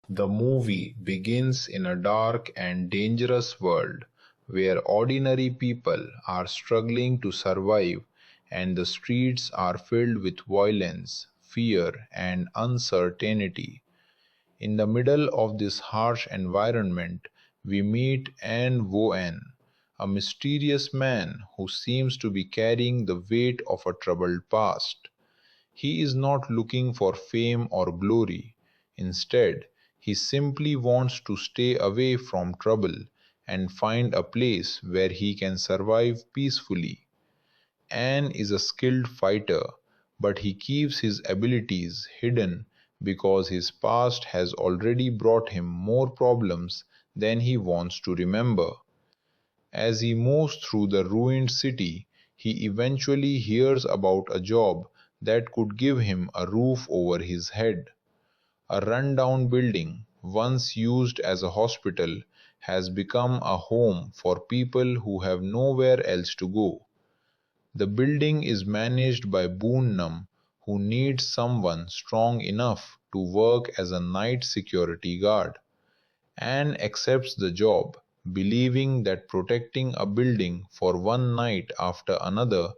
The movie begins in a dark and dangerous world where ordinary people are struggling to survive and the streets are filled with violence, fear, and uncertainty. In the middle of this harsh environment, we meet An Woan, a mysterious man who seems to be carrying the weight of a troubled past. He is not looking for fame or glory. Instead, he simply wants to stay away from trouble and find a place where he can survive peacefully. Anne is a skilled fighter, but he keeps his abilities hidden because his past has already brought him more problems than he wants to remember. As he moves through the ruined city, he eventually hears about a job that could give him a roof over his head. A rundown building, once used as a hospital, has become a home for people who have nowhere else to go. The building is managed by Boonnam, who needs someone strong enough to work as a night security guard. Anne accepts the job, believing that protecting a building for one night after another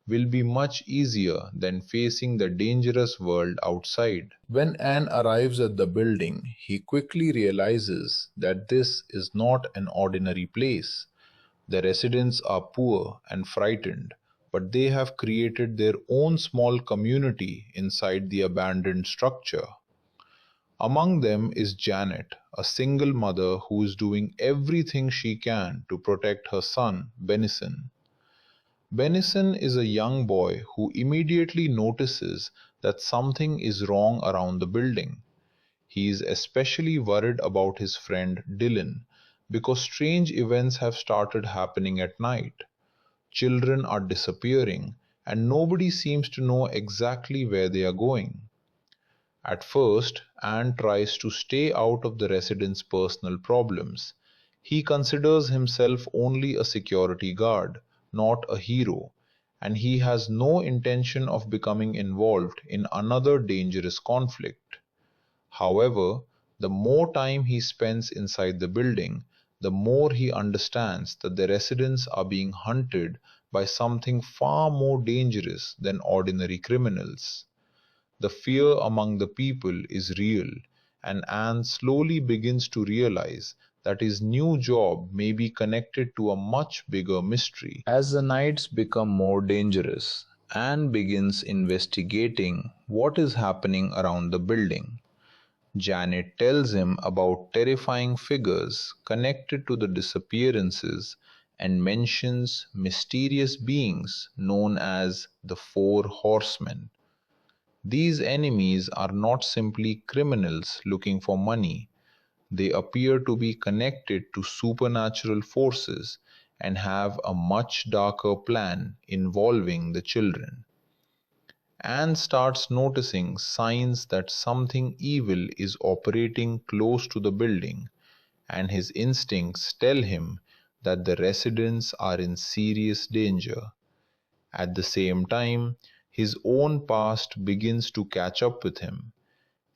will be much easier than facing the dangerous world outside. When Anne arrives at the building, he quickly realizes that this is not an ordinary place. The residents are poor and frightened, but they have created their own small community inside the abandoned structure. Among them is Janet, a single mother who is doing everything she can to protect her son, Benison. Benison is a young boy who immediately notices that something is wrong around the building. He is especially worried about his friend Dylan because strange events have started happening at night. Children are disappearing, and nobody seems to know exactly where they are going. At first, Anne tries to stay out of the resident's personal problems. He considers himself only a security guard, not a hero, and he has no intention of becoming involved in another dangerous conflict. However, the more time he spends inside the building, the more he understands that the residents are being hunted by something far more dangerous than ordinary criminals. The fear among the people is real, and Anne slowly begins to realize that his new job may be connected to a much bigger mystery. As the nights become more dangerous, Anne begins investigating what is happening around the building. Janet tells him about terrifying figures connected to the disappearances and mentions mysterious beings known as the Four Horsemen. These enemies are not simply criminals looking for money, they appear to be connected to supernatural forces and have a much darker plan involving the children. Anne starts noticing signs that something evil is operating close to the building, and his instincts tell him that the residents are in serious danger. At the same time, his own past begins to catch up with him.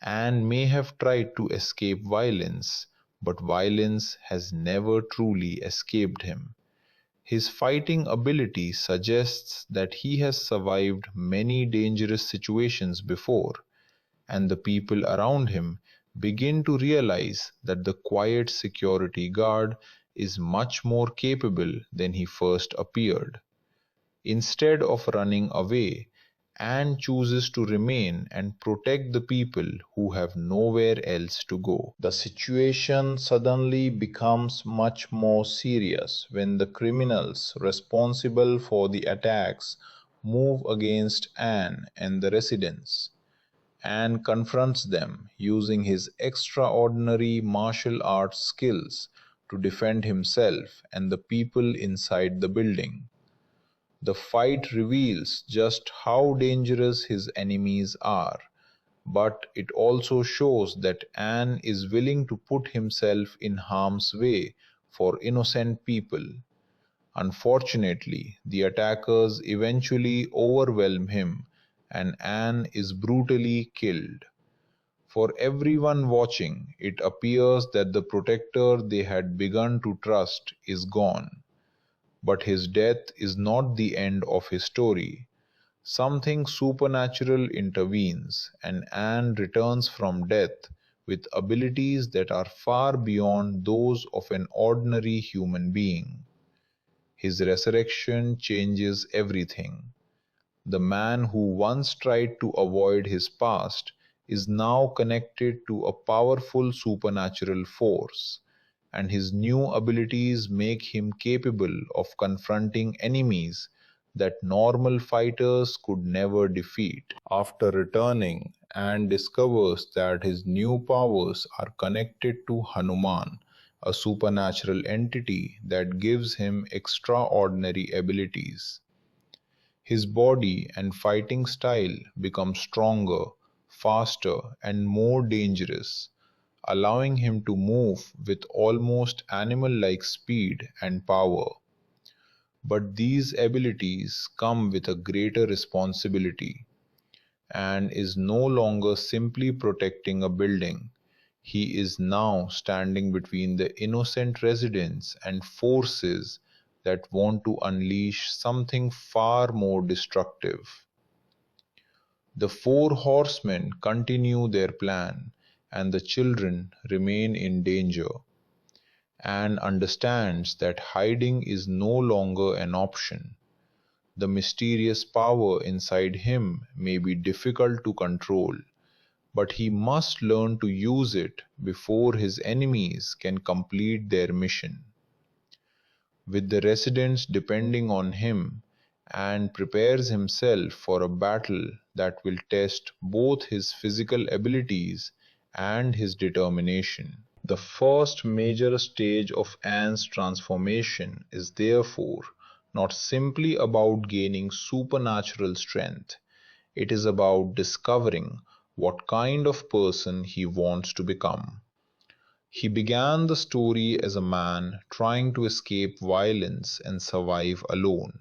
Anne may have tried to escape violence, but violence has never truly escaped him. His fighting ability suggests that he has survived many dangerous situations before, and the people around him begin to realize that the quiet security guard is much more capable than he first appeared. Instead of running away, Anne chooses to remain and protect the people who have nowhere else to go. The situation suddenly becomes much more serious when the criminals responsible for the attacks move against Anne and the residents. Anne confronts them, using his extraordinary martial arts skills to defend himself and the people inside the building. The fight reveals just how dangerous his enemies are, but it also shows that Anne is willing to put himself in harm's way for innocent people. Unfortunately, the attackers eventually overwhelm him and Anne is brutally killed. For everyone watching, it appears that the protector they had begun to trust is gone. But his death is not the end of his story. Something supernatural intervenes, and Anne returns from death with abilities that are far beyond those of an ordinary human being. His resurrection changes everything. The man who once tried to avoid his past is now connected to a powerful supernatural force, and his new abilities make him capable of confronting enemies that normal fighters could never defeat. After returning, Anne discovers that his new powers are connected to Hanuman, a supernatural entity that gives him extraordinary abilities. His body and fighting style become stronger, faster, and more dangerous, allowing him to move with almost animal-like speed and power. But these abilities come with a greater responsibility, and is no longer simply protecting a building. He is now standing between the innocent residents and forces that want to unleash something far more destructive. The four horsemen continue their plan, and the children remain in danger. Anne understands that hiding is no longer an option. The mysterious power inside him may be difficult to control, but he must learn to use it before his enemies can complete their mission. With the residents depending on him, Anne prepares himself for a battle that will test both his physical abilities and his determination. The first major stage of Anne's transformation is therefore not simply about gaining supernatural strength. It is about discovering what kind of person he wants to become. He began the story as a man trying to escape violence and survive alone,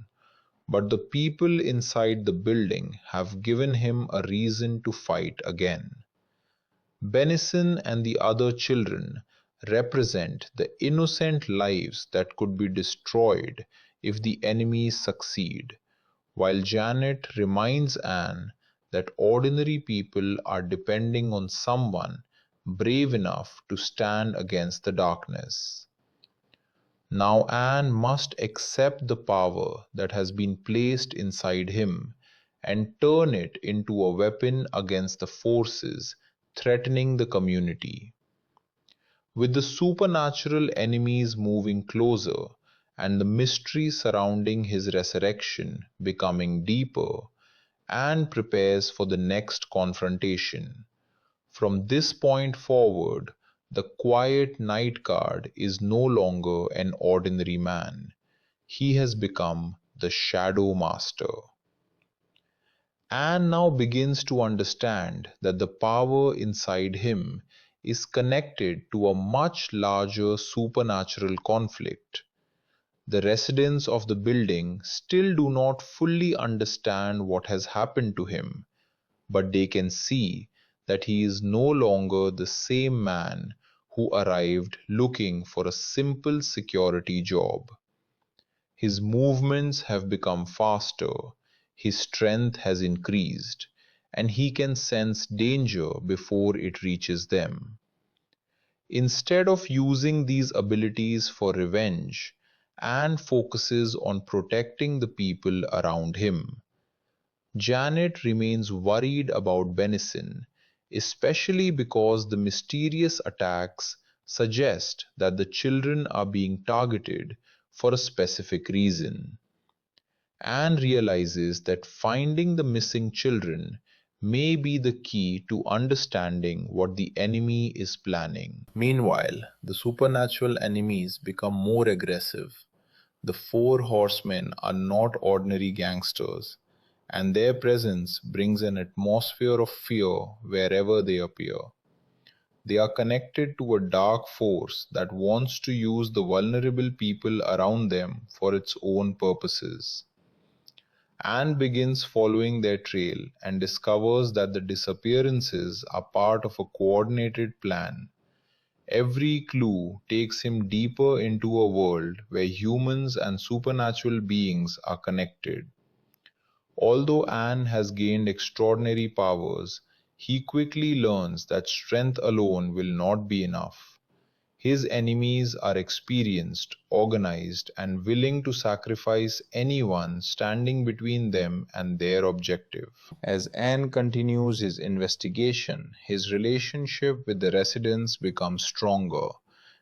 but the people inside the building have given him a reason to fight again. Benison and the other children represent the innocent lives that could be destroyed if the enemies succeed, while Janet reminds Anne that ordinary people are depending on someone brave enough to stand against the darkness. Now Anne must accept the power that has been placed inside him and turn it into a weapon against the forces threatening the community. With the supernatural enemies moving closer and the mystery surrounding his resurrection becoming deeper, Anne prepares for the next confrontation. From this point forward, the quiet night guard is no longer an ordinary man. He has become the Shadow Master. Anne now begins to understand that the power inside him is connected to a much larger supernatural conflict. The residents of the building still do not fully understand what has happened to him, but they can see that he is no longer the same man who arrived looking for a simple security job. His movements have become faster, his strength has increased, and he can sense danger before it reaches them. Instead of using these abilities for revenge, Anne focuses on protecting the people around him. Janet remains worried about Benison, especially because the mysterious attacks suggest that the children are being targeted for a specific reason. Anne realizes that finding the missing children may be the key to understanding what the enemy is planning. Meanwhile, the supernatural enemies become more aggressive. The four horsemen are not ordinary gangsters, and their presence brings an atmosphere of fear wherever they appear. They are connected to a dark force that wants to use the vulnerable people around them for its own purposes. Anne begins following their trail and discovers that the disappearances are part of a coordinated plan. Every clue takes him deeper into a world where humans and supernatural beings are connected. Although Anne has gained extraordinary powers, he quickly learns that strength alone will not be enough. His enemies are experienced, organized, and willing to sacrifice anyone standing between them and their objective. As Anne continues his investigation, his relationship with the residents becomes stronger.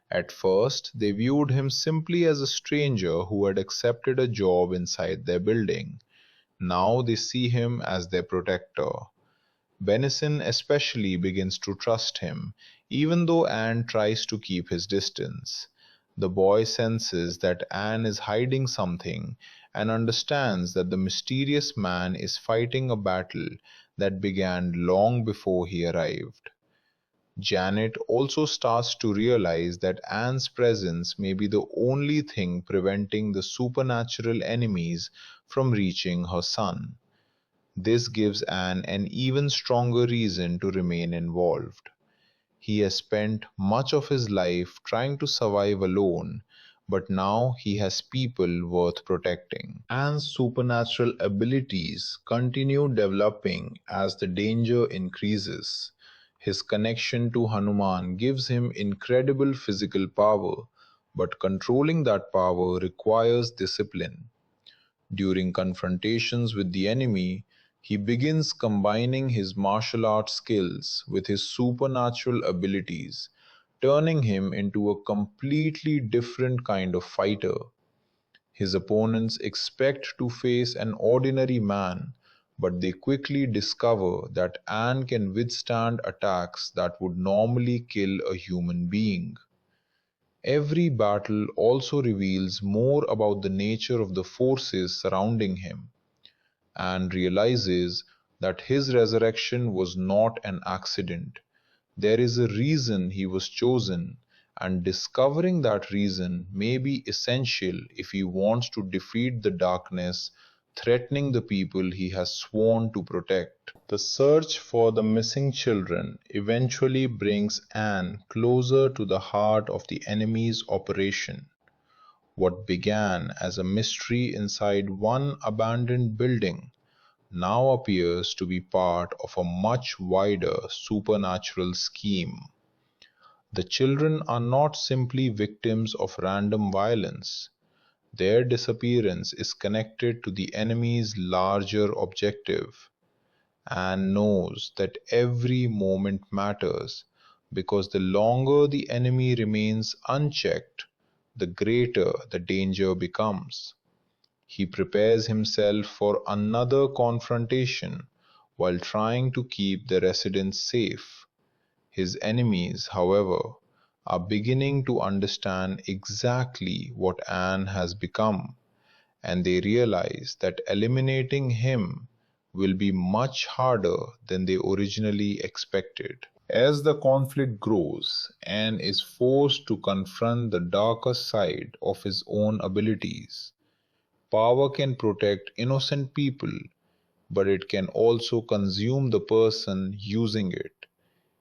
At first, they viewed him simply as a stranger who had accepted a job inside their building. Now they see him as their protector. Benison especially begins to trust him, even though Anne tries to keep his distance. The boy senses that Anne is hiding something and understands that the mysterious man is fighting a battle that began long before he arrived. Janet also starts to realize that Anne's presence may be the only thing preventing the supernatural enemies from reaching her son. This gives Anne an even stronger reason to remain involved. He has spent much of his life trying to survive alone, but now he has people worth protecting. Anne's supernatural abilities continue developing as the danger increases. His connection to Hanuman gives him incredible physical power, but controlling that power requires discipline. During confrontations with the enemy, he begins combining his martial arts skills with his supernatural abilities, turning him into a completely different kind of fighter. His opponents expect to face an ordinary man, but they quickly discover that Anne can withstand attacks that would normally kill a human being. Every battle also reveals more about the nature of the forces surrounding him, and realizes that his resurrection was not an accident. There is a reason he was chosen, and discovering that reason may be essential if he wants to defeat the darkness threatening the people he has sworn to protect. The search for the missing children eventually brings Anne closer to the heart of the enemy's operation. What began as a mystery inside one abandoned building now appears to be part of a much wider supernatural scheme. The children are not simply victims of random violence. Their disappearance is connected to the enemy's larger objective, and knows that every moment matters, because the longer the enemy remains unchecked, the greater the danger becomes. He prepares himself for another confrontation while trying to keep the residents safe. His enemies, however, are beginning to understand exactly what Anne has become, and they realize that eliminating him will be much harder than they originally expected. As the conflict grows, Anne is forced to confront the darker side of his own abilities. Power can protect innocent people, but it can also consume the person using it.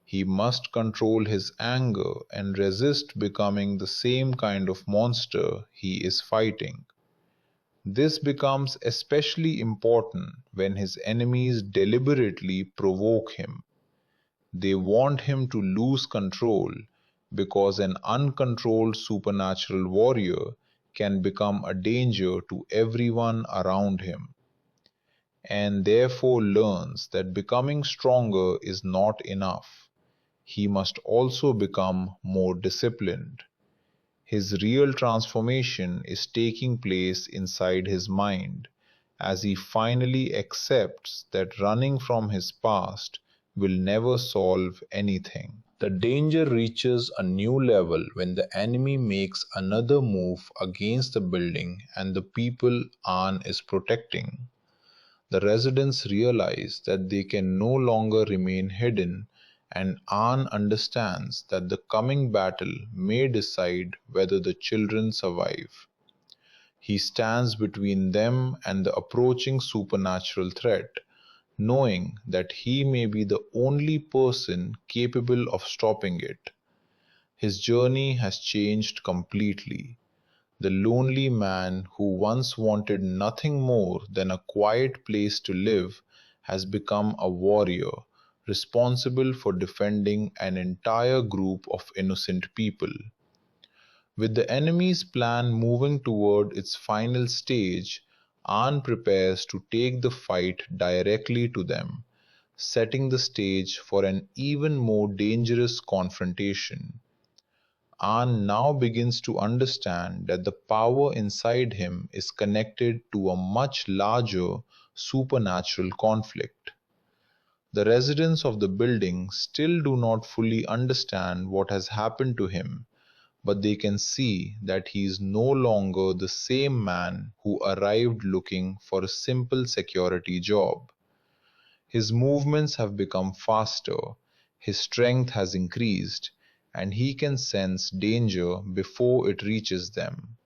He must control his anger and resist becoming the same kind of monster he is fighting. This becomes especially important when his enemies deliberately provoke him. They want him to lose control, because an uncontrolled supernatural warrior can become a danger to everyone around him, and therefore learns that becoming stronger is not enough. He must also become more disciplined. His real transformation is taking place inside his mind, as he finally accepts that running from his past will never solve anything. The danger reaches a new level when the enemy makes another move against the building and the people Anne is protecting. The residents realize that they can no longer remain hidden, and Anne understands that the coming battle may decide whether the children survive. He stands between them and the approaching supernatural threat, knowing that he may be the only person capable of stopping it. His journey has changed completely. The lonely man who once wanted nothing more than a quiet place to live has become a warrior, responsible for defending an entire group of innocent people. With the enemy's plan moving toward its final stage, An prepares to take the fight directly to them, setting the stage for an even more dangerous confrontation. An now begins to understand that the power inside him is connected to a much larger supernatural conflict. The residents of the building still do not fully understand what has happened to him, but they can see that he is no longer the same man who arrived looking for a simple security job. His movements have become faster, his strength has increased, and he can sense danger before it reaches them.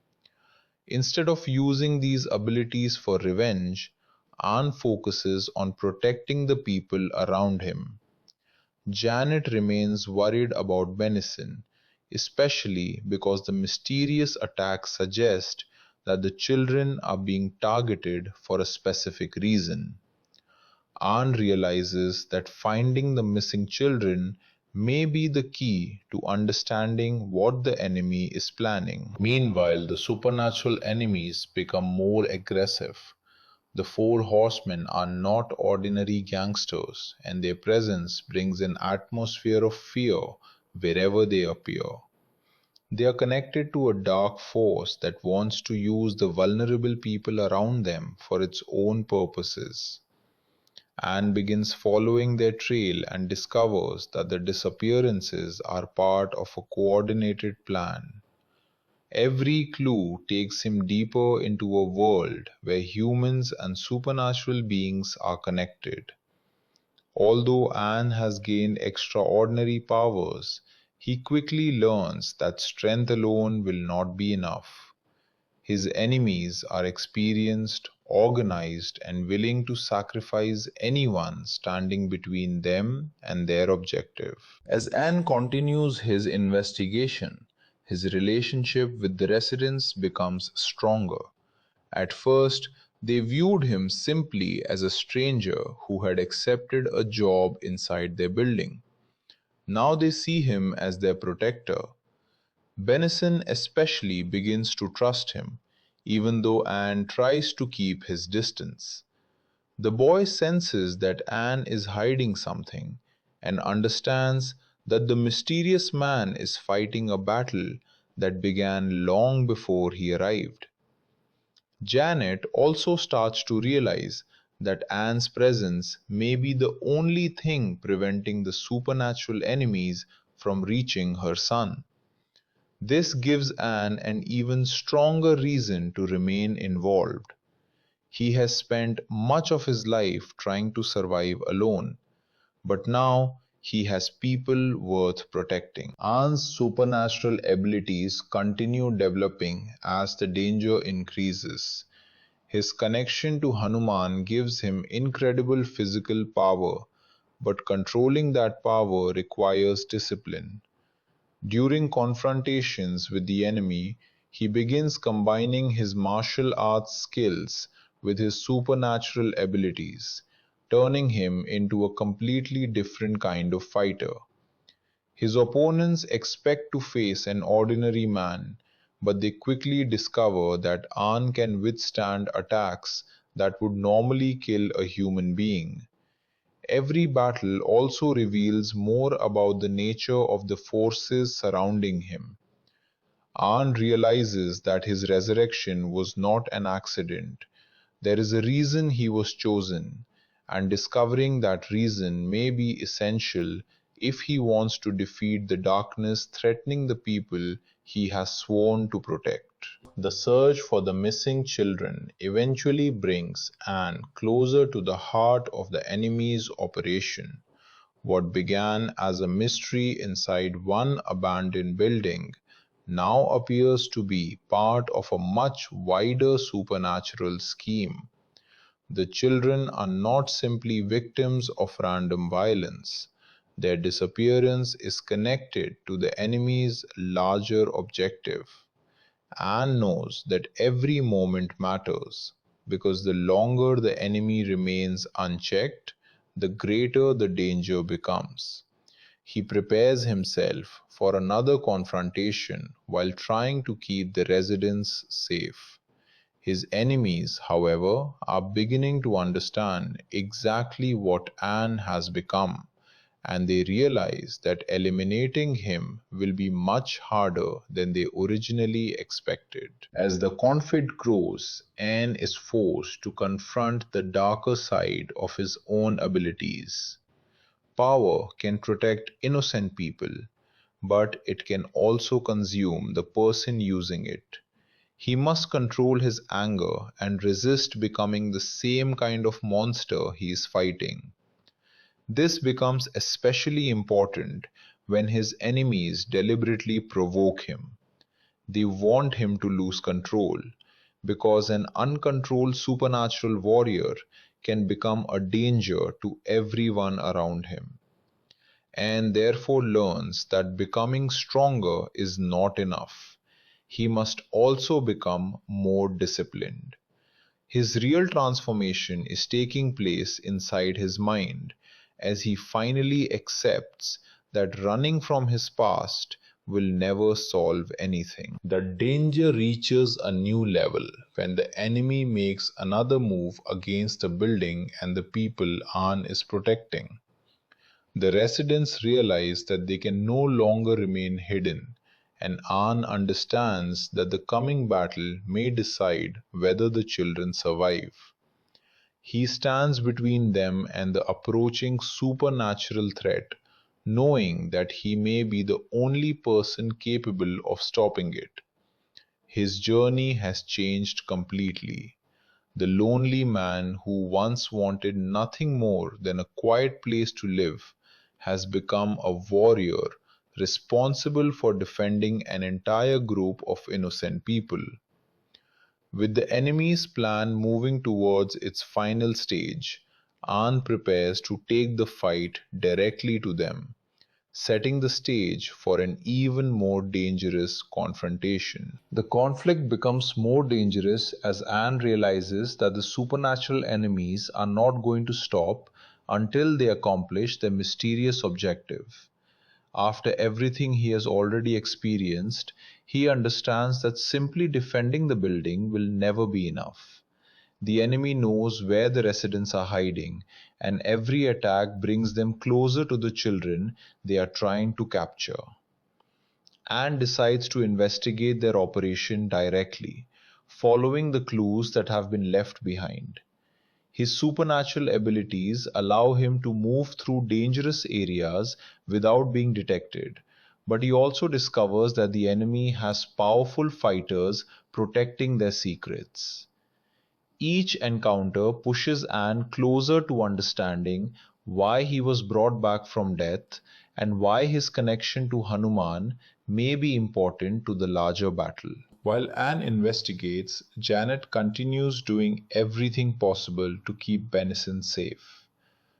Instead of using these abilities for revenge, An focuses on protecting the people around him. Janet remains worried about Benison, especially because the mysterious attacks suggest that the children are being targeted for a specific reason. Anne realizes that finding the missing children may be the key to understanding what the enemy is planning. Meanwhile, the supernatural enemies become more aggressive. The four horsemen are not ordinary gangsters, and their presence brings an atmosphere of fear wherever they appear. They are connected to a dark force that wants to use the vulnerable people around them for its own purposes. Anne begins following their trail and discovers that the disappearances are part of a coordinated plan. Every clue takes him deeper into a world where humans and supernatural beings are connected. Although Anne has gained extraordinary powers, he quickly learns that strength alone will not be enough. His enemies are experienced, organized, and willing to sacrifice anyone standing between them and their objective. As Anne continues his investigation, his relationship with the residents becomes stronger. At first, they viewed him simply as a stranger who had accepted a job inside their building. Now they see him as their protector. Benison especially begins to trust him, even though Anne tries to keep his distance. The boy senses that Anne is hiding something and understands that the mysterious man is fighting a battle that began long before he arrived. Janet also starts to realize that Anne's presence may be the only thing preventing the supernatural enemies from reaching her son. This gives Anne an even stronger reason to remain involved. He has spent much of his life trying to survive alone, but now he has people worth protecting. Anne's supernatural abilities continue developing as the danger increases. His connection to Hanuman gives him incredible physical power, but controlling that power requires discipline. During confrontations with the enemy, he begins combining his martial arts skills with his supernatural abilities, turning him into a completely different kind of fighter. His opponents expect to face an ordinary man, but they quickly discover that An can withstand attacks that would normally kill a human being. Every battle also reveals more about the nature of the forces surrounding him. An realizes that his resurrection was not an accident. There is a reason he was chosen, and discovering that reason may be essential if he wants to defeat the darkness threatening the people he has sworn to protect. The search for the missing children eventually brings Anne closer to the heart of the enemy's operation. What began as a mystery inside one abandoned building now appears to be part of a much wider supernatural scheme. The children are not simply victims of random violence. Their disappearance is connected to the enemy's larger objective. Anne knows that every moment matters, because the longer the enemy remains unchecked, the greater the danger becomes. He prepares himself for another confrontation while trying to keep the residents safe. His enemies, however, are beginning to understand exactly what Anne has become, and they realize that eliminating him will be much harder than they originally expected. As the conflict grows, Anne is forced to confront the darker side of his own abilities. Power can protect innocent people, but it can also consume the person using it. He must control his anger and resist becoming the same kind of monster he is fighting. This becomes especially important when his enemies deliberately provoke him. They want him to lose control, because an uncontrolled supernatural warrior can become a danger to everyone around him, and therefore learns that becoming stronger is not enough. He must also become more disciplined. His real transformation is taking place inside his mind, as he finally accepts that running from his past will never solve anything. The danger reaches a new level when the enemy makes another move against the building and the people Anne is protecting. The residents realize that they can no longer remain hidden, and Anne understands that the coming battle may decide whether the children survive. He stands between them and the approaching supernatural threat, knowing that he may be the only person capable of stopping it. His journey has changed completely. The lonely man who once wanted nothing more than a quiet place to live has become a warrior responsible for defending an entire group of innocent people. With the enemy's plan moving towards its final stage, Anne prepares to take the fight directly to them, setting the stage for an even more dangerous confrontation. The conflict becomes more dangerous as Anne realizes that the supernatural enemies are not going to stop until they accomplish their mysterious objective. After everything he has already experienced, he understands that simply defending the building will never be enough. The enemy knows where the residents are hiding, and every attack brings them closer to the children they are trying to capture. Anne decides to investigate their operation directly, following the clues that have been left behind. His supernatural abilities allow him to move through dangerous areas without being detected, but he also discovers that the enemy has powerful fighters protecting their secrets. Each encounter pushes Anne closer to understanding why he was brought back from death and why his connection to Hanuman may be important to the larger battle. While Anne investigates, Janet continues doing everything possible to keep Benison safe.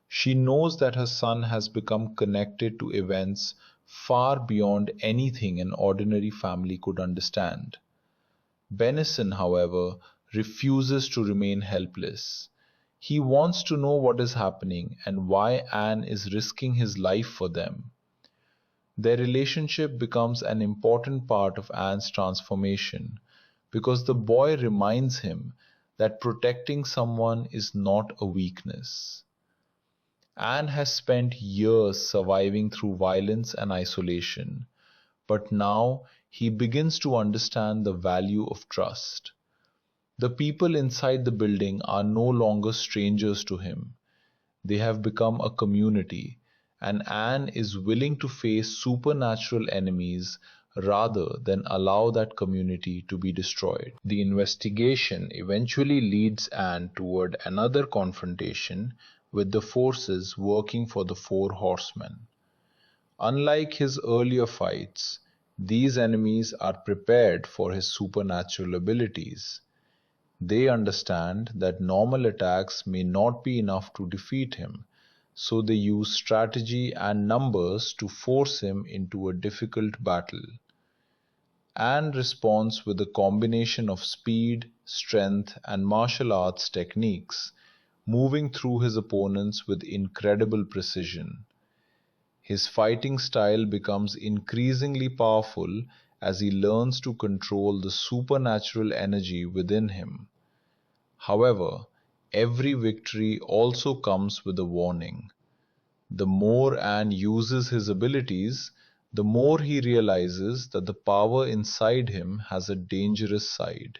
She knows that her son has become connected to events far beyond anything an ordinary family could understand. Benison, however, refuses to remain helpless. He wants to know what is happening and why Anne is risking his life for them. Their relationship becomes an important part of Anne's transformation, because the boy reminds him that protecting someone is not a weakness. Anne has spent years surviving through violence and isolation, but now he begins to understand the value of trust. The people inside the building are no longer strangers to him. They have become a community, and Anne is willing to face supernatural enemies rather than allow that community to be destroyed. The investigation eventually leads Anne toward another confrontation with the forces working for the Four Horsemen. Unlike his earlier fights, These enemies are prepared for his supernatural abilities. They understand that normal attacks may not be enough to defeat him, so they use strategy and numbers to force him into a difficult battle. Anne responds with a combination of speed, strength, and martial arts techniques, moving through his opponents with incredible precision. His fighting style becomes increasingly powerful as he learns to control the supernatural energy within him. However, every victory also comes with a warning. The more Anne uses his abilities, the more he realizes that the power inside him has a dangerous side.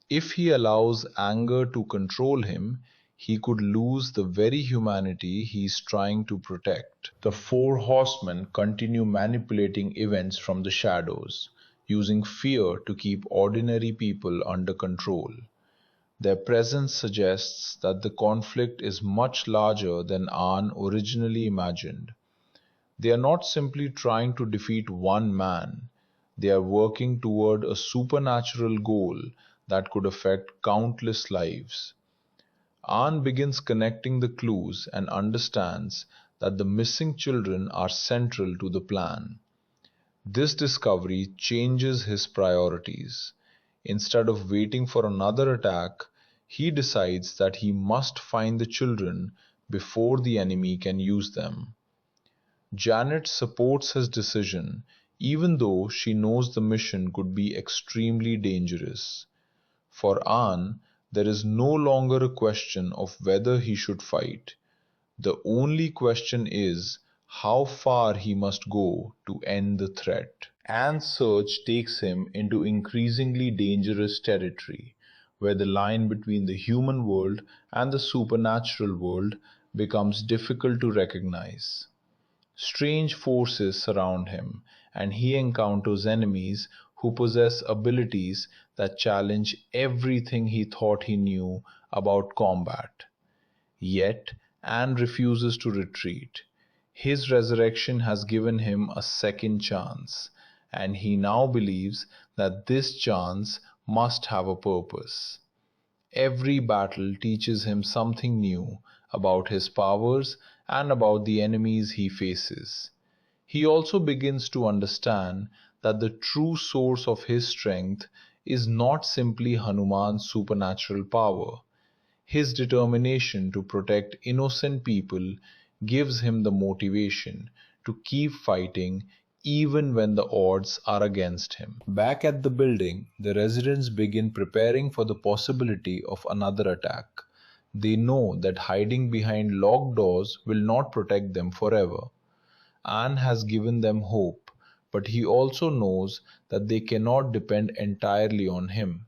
If he allows anger to control him, he could lose the very humanity he is trying to protect. The four horsemen continue manipulating events from the shadows, using fear to keep ordinary people under control. Their presence suggests that the conflict is much larger than Anne originally imagined. They are not simply trying to defeat one man, they are working toward a supernatural goal that could affect countless lives. Anne begins connecting the clues and understands that the missing children are central to the plan. This discovery changes his priorities. Instead of waiting for another attack, he decides that he must find the children before the enemy can use them. Janet supports his decision, even though she knows the mission could be extremely dangerous. For Anne, there is no longer a question of whether he should fight. The only question is how far he must go to end the threat. Anne's search takes him into increasingly dangerous territory, where the line between the human world and the supernatural world becomes difficult to recognize. Strange forces surround him, and he encounters enemies who possess abilities that challenge everything he thought he knew about combat. Yet, Anne refuses to retreat. His resurrection has given him a second chance, and he now believes that this chance must have a purpose. Every battle teaches him something new about his powers and about the enemies he faces. He also begins to understand that the true source of his strength is not simply Hanuman's supernatural power. His determination to protect innocent people gives him the motivation to keep fighting even when the odds are against him. Back at the building, the residents begin preparing for the possibility of another attack. They know that hiding behind locked doors will not protect them forever. Anne has given them hope, but he also knows that they cannot depend entirely on him.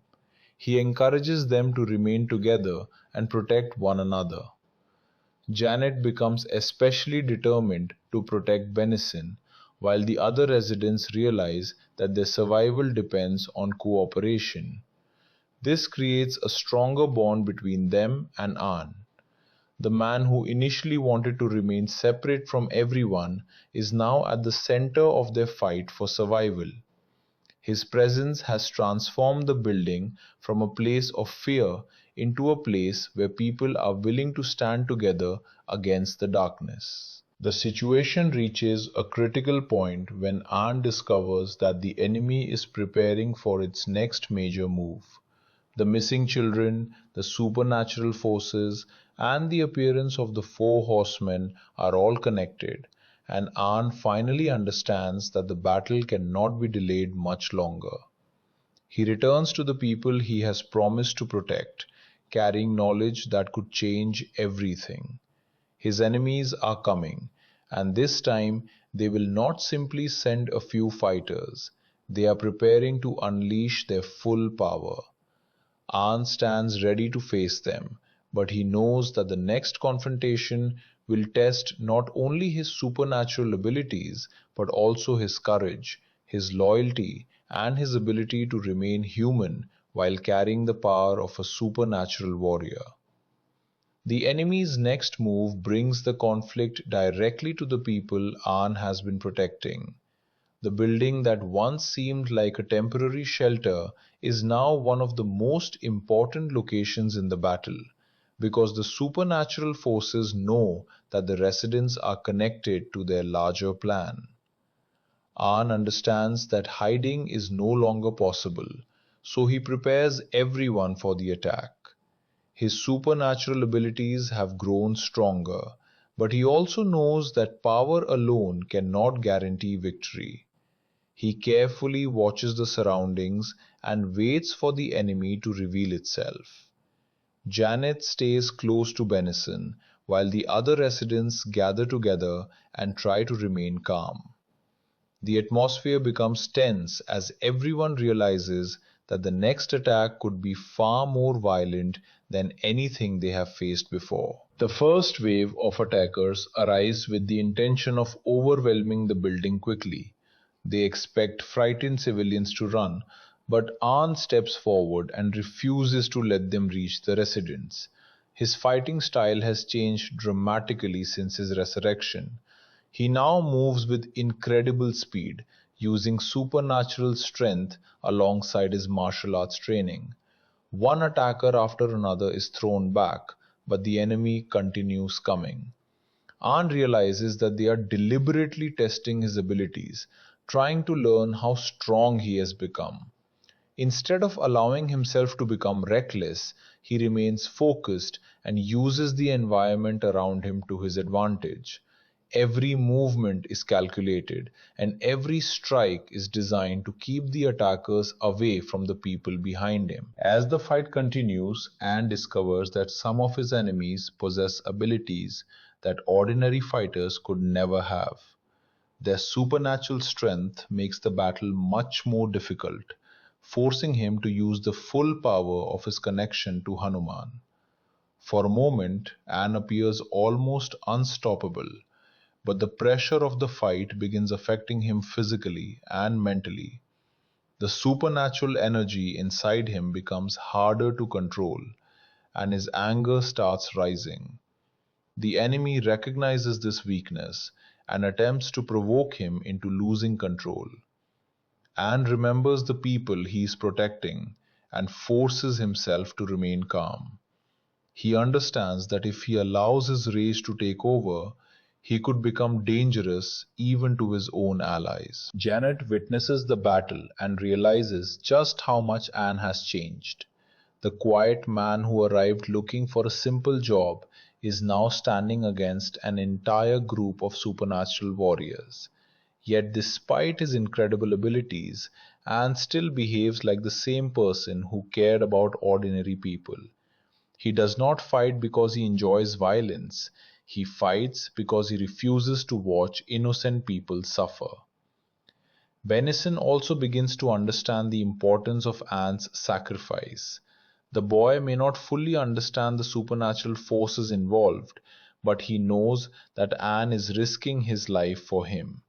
He encourages them to remain together and protect one another. Janet becomes especially determined to protect Benison, while the other residents realize that their survival depends on cooperation. This creates a stronger bond between them and Anne. The man who initially wanted to remain separate from everyone is now at the center of their fight for survival. His presence has transformed the building from a place of fear into a place where people are willing to stand together against the darkness. The situation reaches a critical point when Anne discovers that the enemy is preparing for its next major move. The missing children, the supernatural forces, and the appearance of the four horsemen are all connected, and Anne finally understands that the battle cannot be delayed much longer. He returns to the people he has promised to protect, carrying knowledge that could change everything. His enemies are coming, and this time they will not simply send a few fighters, they are preparing to unleash their full power. Anne stands ready to face them, but he knows that the next confrontation will test not only his supernatural abilities, but also his courage, his loyalty, and his ability to remain human while carrying the power of a supernatural warrior. The enemy's next move brings the conflict directly to the people Anne has been protecting. The building that once seemed like a temporary shelter is now one of the most important locations in the battle, because the supernatural forces know that the residents are connected to their larger plan. An understands that hiding is no longer possible, so he prepares everyone for the attack. His supernatural abilities have grown stronger, but he also knows that power alone cannot guarantee victory. He carefully watches the surroundings and waits for the enemy to reveal itself. Janet stays close to Benison, while the other residents gather together and try to remain calm. The atmosphere becomes tense as everyone realizes that the next attack could be far more violent than anything they have faced before. The first wave of attackers arrives with the intention of overwhelming the building quickly. They expect frightened civilians to run, but An steps forward and refuses to let them reach the residents. His fighting style has changed dramatically since his resurrection. He now moves with incredible speed, using supernatural strength alongside his martial arts training. One attacker after another is thrown back, but the enemy continues coming. An realizes that they are deliberately testing his abilities, trying to learn how strong he has become. Instead of allowing himself to become reckless, he remains focused and uses the environment around him to his advantage. Every movement is calculated, and every strike is designed to keep the attackers away from the people behind him. As the fight continues, Anne discovers that some of his enemies possess abilities that ordinary fighters could never have. Their supernatural strength makes the battle much more difficult, forcing him to use the full power of his connection to Hanuman. For a moment, Anne appears almost unstoppable, but the pressure of the fight begins affecting him physically and mentally. The supernatural energy inside him becomes harder to control, and his anger starts rising. The enemy recognizes this weakness and attempts to provoke him into losing control. Anne remembers the people he is protecting and forces himself to remain calm. He understands that if he allows his rage to take over, he could become dangerous even to his own allies. Janet witnesses the battle and realizes just how much Anne has changed. The quiet man who arrived looking for a simple job is now standing against an entire group of supernatural warriors. Yet, despite his incredible abilities, Anne still behaves like the same person who cared about ordinary people. He does not fight because he enjoys violence. He fights because he refuses to watch innocent people suffer. Benison also begins to understand the importance of Anne's sacrifice. The boy may not fully understand the supernatural forces involved, but he knows that Anne is risking his life for him.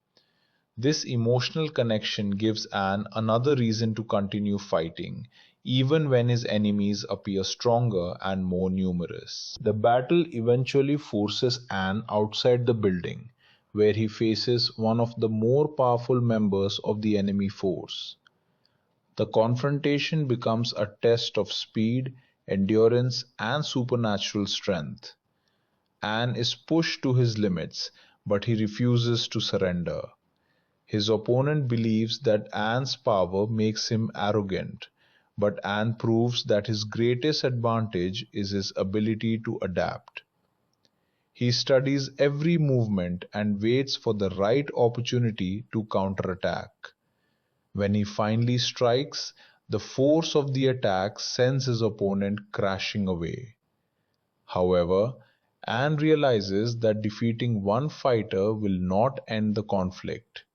This emotional connection gives Anne another reason to continue fighting, even when his enemies appear stronger and more numerous. The battle eventually forces Anne outside the building, where he faces one of the more powerful members of the enemy force. The confrontation becomes a test of speed, endurance, and supernatural strength. Anne is pushed to his limits, but he refuses to surrender. His opponent believes that Anne's power makes him arrogant, but Anne proves that his greatest advantage is his ability to adapt. He studies every movement and waits for the right opportunity to counterattack. When he finally strikes, the force of the attack sends his opponent crashing away. However, Anne realizes that defeating one fighter will not end the conflict.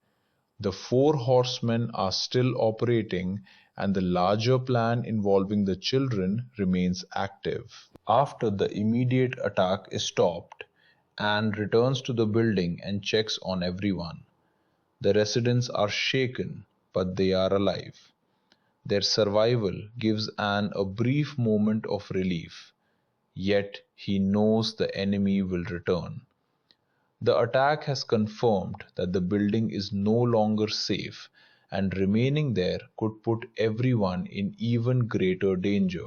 The four horsemen are still operating, and the larger plan involving the children remains active. After the immediate attack is stopped, Anne returns to the building and checks on everyone. The residents are shaken, but they are alive. Their survival gives Anne a brief moment of relief, yet he knows the enemy will return. The attack has confirmed that the building is no longer safe, and remaining there could put everyone in even greater danger.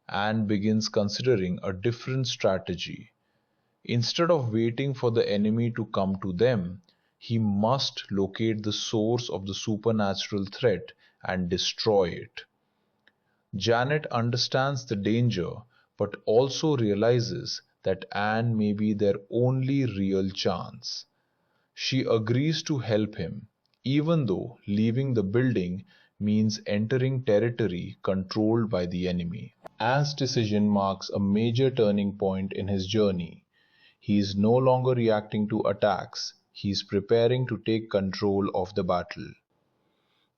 Anne begins considering a different strategy. Instead of waiting for the enemy to come to them, he must locate the source of the supernatural threat and destroy it. Janet understands the danger, but also realizes that Anne may be their only real chance. She agrees to help him, even though leaving the building means entering territory controlled by the enemy. Anne's decision marks a major turning point in his journey. He is no longer reacting to attacks, he is preparing to take control of the battle.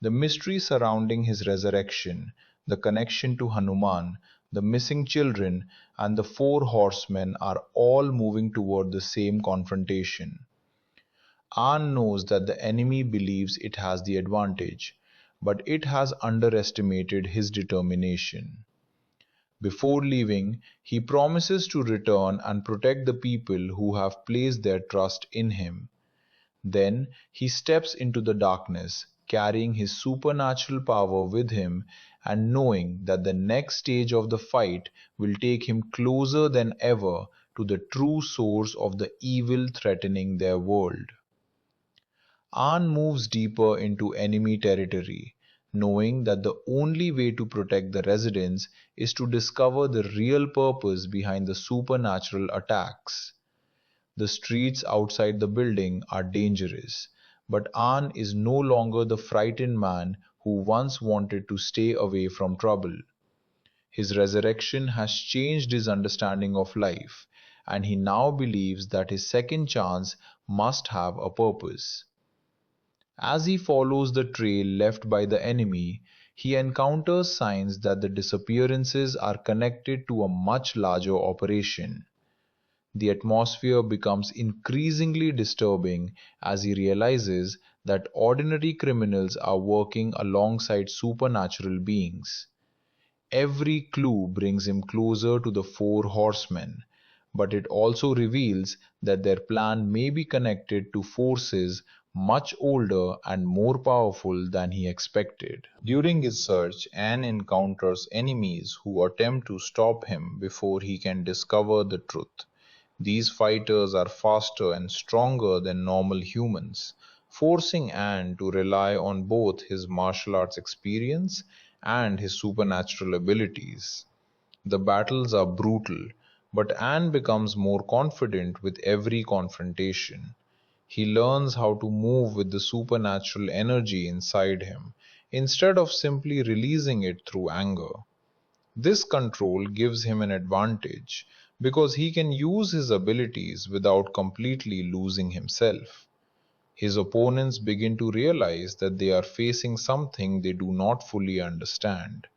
The mystery surrounding his resurrection, the connection to Hanuman, the missing children, and the four horsemen are all moving toward the same confrontation. Anne knows that the enemy believes it has the advantage, but it has underestimated his determination. Before leaving, he promises to return and protect the people who have placed their trust in him. Then he steps into the darkness, carrying his supernatural power with him and knowing that the next stage of the fight will take him closer than ever to the true source of the evil threatening their world. An moves deeper into enemy territory, knowing that the only way to protect the residents is to discover the real purpose behind the supernatural attacks. The streets outside the building are dangerous, but An is no longer the frightened man who once wanted to stay away from trouble. His resurrection has changed his understanding of life, and he now believes that his second chance must have a purpose. As he follows the trail left by the enemy, he encounters signs that the disappearances are connected to a much larger operation. The atmosphere becomes increasingly disturbing as he realizes that ordinary criminals are working alongside supernatural beings. Every clue brings him closer to the four horsemen, but it also reveals that their plan may be connected to forces much older and more powerful than he expected. During his search, Anne encounters enemies who attempt to stop him before he can discover the truth. These fighters are faster and stronger than normal humans, forcing Anne to rely on both his martial arts experience and his supernatural abilities. The battles are brutal, but Anne becomes more confident with every confrontation. He learns how to move with the supernatural energy inside him, instead of simply releasing it through anger. This control gives him an advantage because he can use his abilities without completely losing himself. His opponents begin to realize that they are facing something they do not fully understand,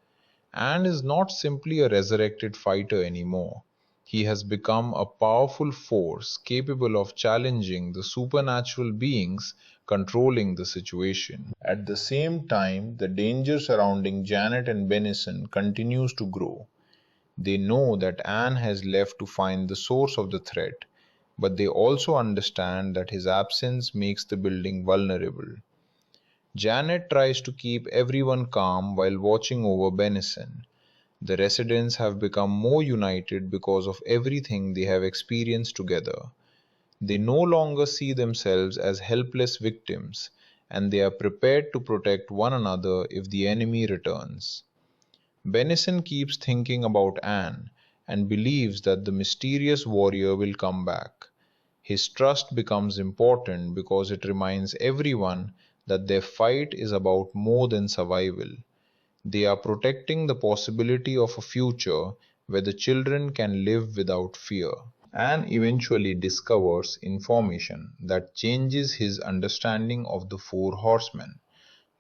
and is not simply a resurrected fighter anymore. He has become a powerful force capable of challenging the supernatural beings controlling the situation. At the same time, the danger surrounding Janet and Benison continues to grow. They know that Anne has left to find the source of the threat, but they also understand that his absence makes the building vulnerable. Janet tries to keep everyone calm while watching over Benison. The residents have become more united because of everything they have experienced together. They no longer see themselves as helpless victims, and they are prepared to protect one another if the enemy returns. Benison keeps thinking about Anne and believes that the mysterious warrior will come back. His trust becomes important because it reminds everyone that their fight is about more than survival. They are protecting the possibility of a future where the children can live without fear. Anne eventually discovers information that changes his understanding of the four horsemen.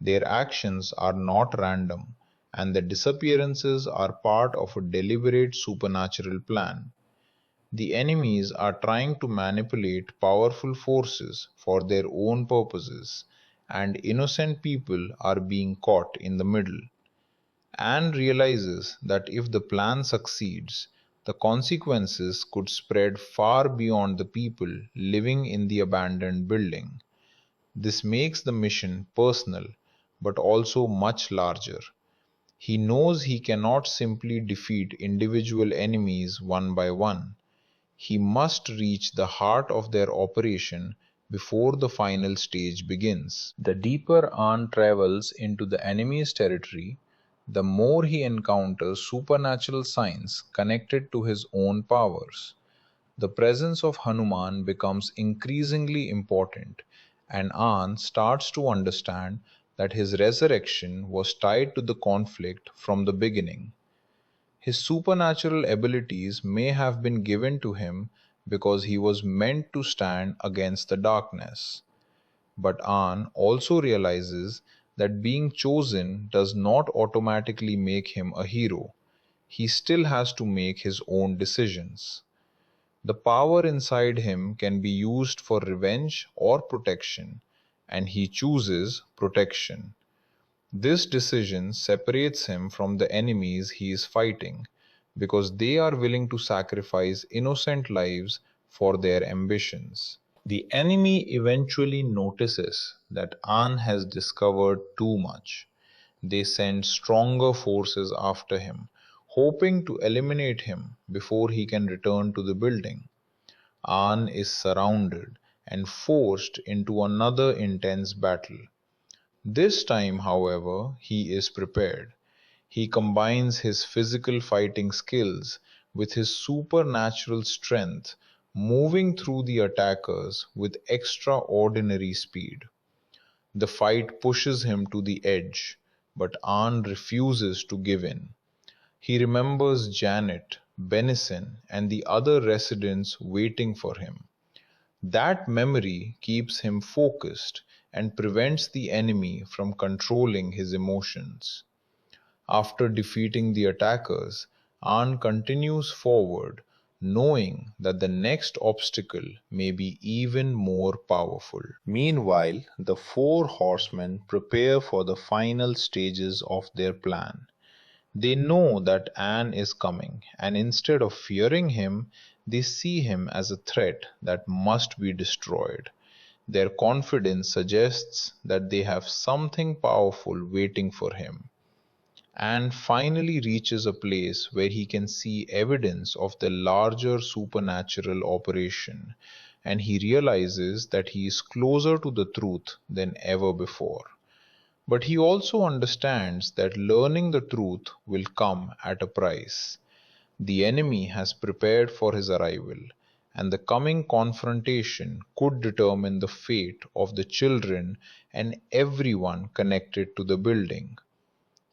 Their actions are not random, and the disappearances are part of a deliberate supernatural plan. The enemies are trying to manipulate powerful forces for their own purposes, and innocent people are being caught in the middle. Anne realizes that if the plan succeeds, The consequences could spread far beyond the people living in the abandoned building. This makes the mission personal, but also much larger. He knows he cannot simply defeat individual enemies one by one. He must reach the heart of their operation before the final stage begins. The deeper An travels into the enemy's territory, the more he encounters supernatural signs connected to his own powers. The presence of Hanuman becomes increasingly important, and An starts to understand that his resurrection was tied to the conflict from the beginning. His supernatural abilities may have been given to him because he was meant to stand against the darkness. But An also realizes that being chosen does not automatically make him a hero. He still has to make his own decisions. The power inside him can be used for revenge or protection, and he chooses protection. This decision separates him from the enemies he is fighting because they are willing to sacrifice innocent lives for their ambitions. The enemy eventually notices that An has discovered too much. They send stronger forces after him, hoping to eliminate him before he can return to the building. An is surrounded and forced into another intense battle. This time, however, he is prepared. He combines his physical fighting skills with his supernatural strength, moving through the attackers with extraordinary speed. The fight pushes him to the edge, but An refuses to give in. He remembers Janet, Benison, and the other residents waiting for him. That memory keeps him focused and prevents the enemy from controlling his emotions. After defeating the attackers, An continues forward, knowing that the next obstacle may be even more powerful. Meanwhile, the four horsemen prepare for the final stages of their plan. They know that An is coming, and instead of fearing him, they see him as a threat that must be destroyed. Their confidence suggests that they have something powerful waiting for him, and finally reaches a place where he can see evidence of the larger supernatural operation, and he realizes that he is closer to the truth than ever before. But he also understands that learning the truth will come at a price. The enemy has prepared for his arrival, and the coming confrontation could determine the fate of the children and everyone connected to the building.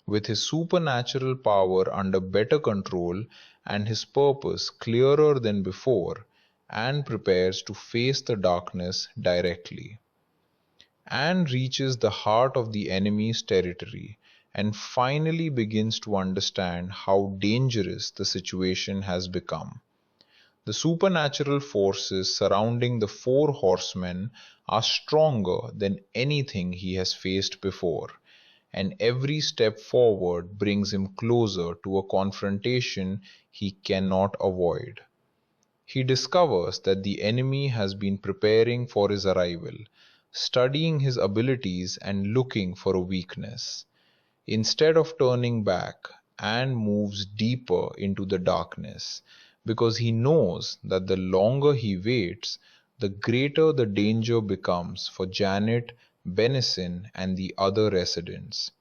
With his supernatural power under better control and his purpose clearer than before, Anne prepares to face the darkness directly. Anne reaches the heart of the enemy's territory and finally begins to understand how dangerous the situation has become. The supernatural forces surrounding the four horsemen are stronger than anything he has faced before, and every step forward brings him closer to a confrontation he cannot avoid. He discovers that the enemy has been preparing for his arrival, studying his abilities and looking for a weakness. Instead of turning back, Anne moves deeper into the darkness because he knows that the longer he waits, the greater the danger becomes for Janet, Benison, and the other residents.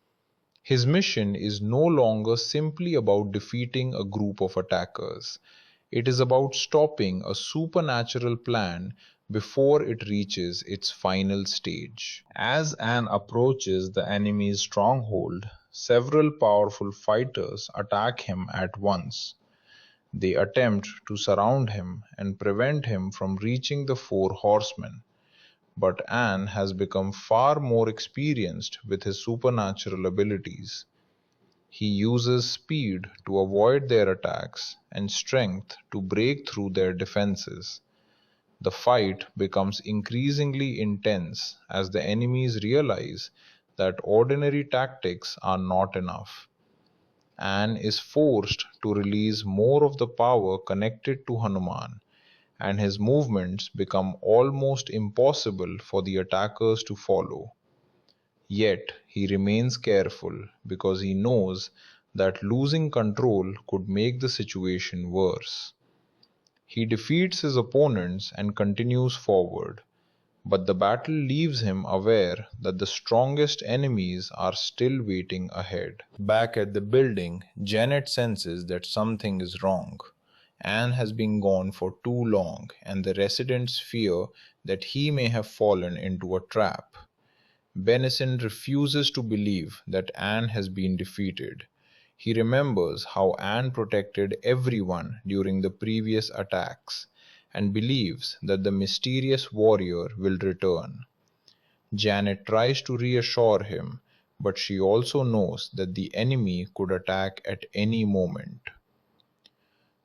His mission is no longer simply about defeating a group of attackers. It is about stopping a supernatural plan before it reaches its final stage. As Anne approaches the enemy's stronghold, several powerful fighters attack him at once. They attempt to surround him and prevent him from reaching the four horsemen. But Anne has become far more experienced with his supernatural abilities. He uses speed to avoid their attacks and strength to break through their defenses. The fight becomes increasingly intense as the enemies realize that ordinary tactics are not enough. Anne is forced to release more of the power connected to Hanuman, and his movements become almost impossible for the attackers to follow. Yet he remains careful because he knows that losing control could make the situation worse. He defeats his opponents and continues forward, but the battle leaves him aware that the strongest enemies are still waiting ahead. Back at the building, Janet senses that something is wrong. Anne has been gone for too long, and the residents fear that he may have fallen into a trap. Benison refuses to believe that Anne has been defeated. He remembers how Anne protected everyone during the previous attacks and believes that the mysterious warrior will return. Janet tries to reassure him, but she also knows that the enemy could attack at any moment.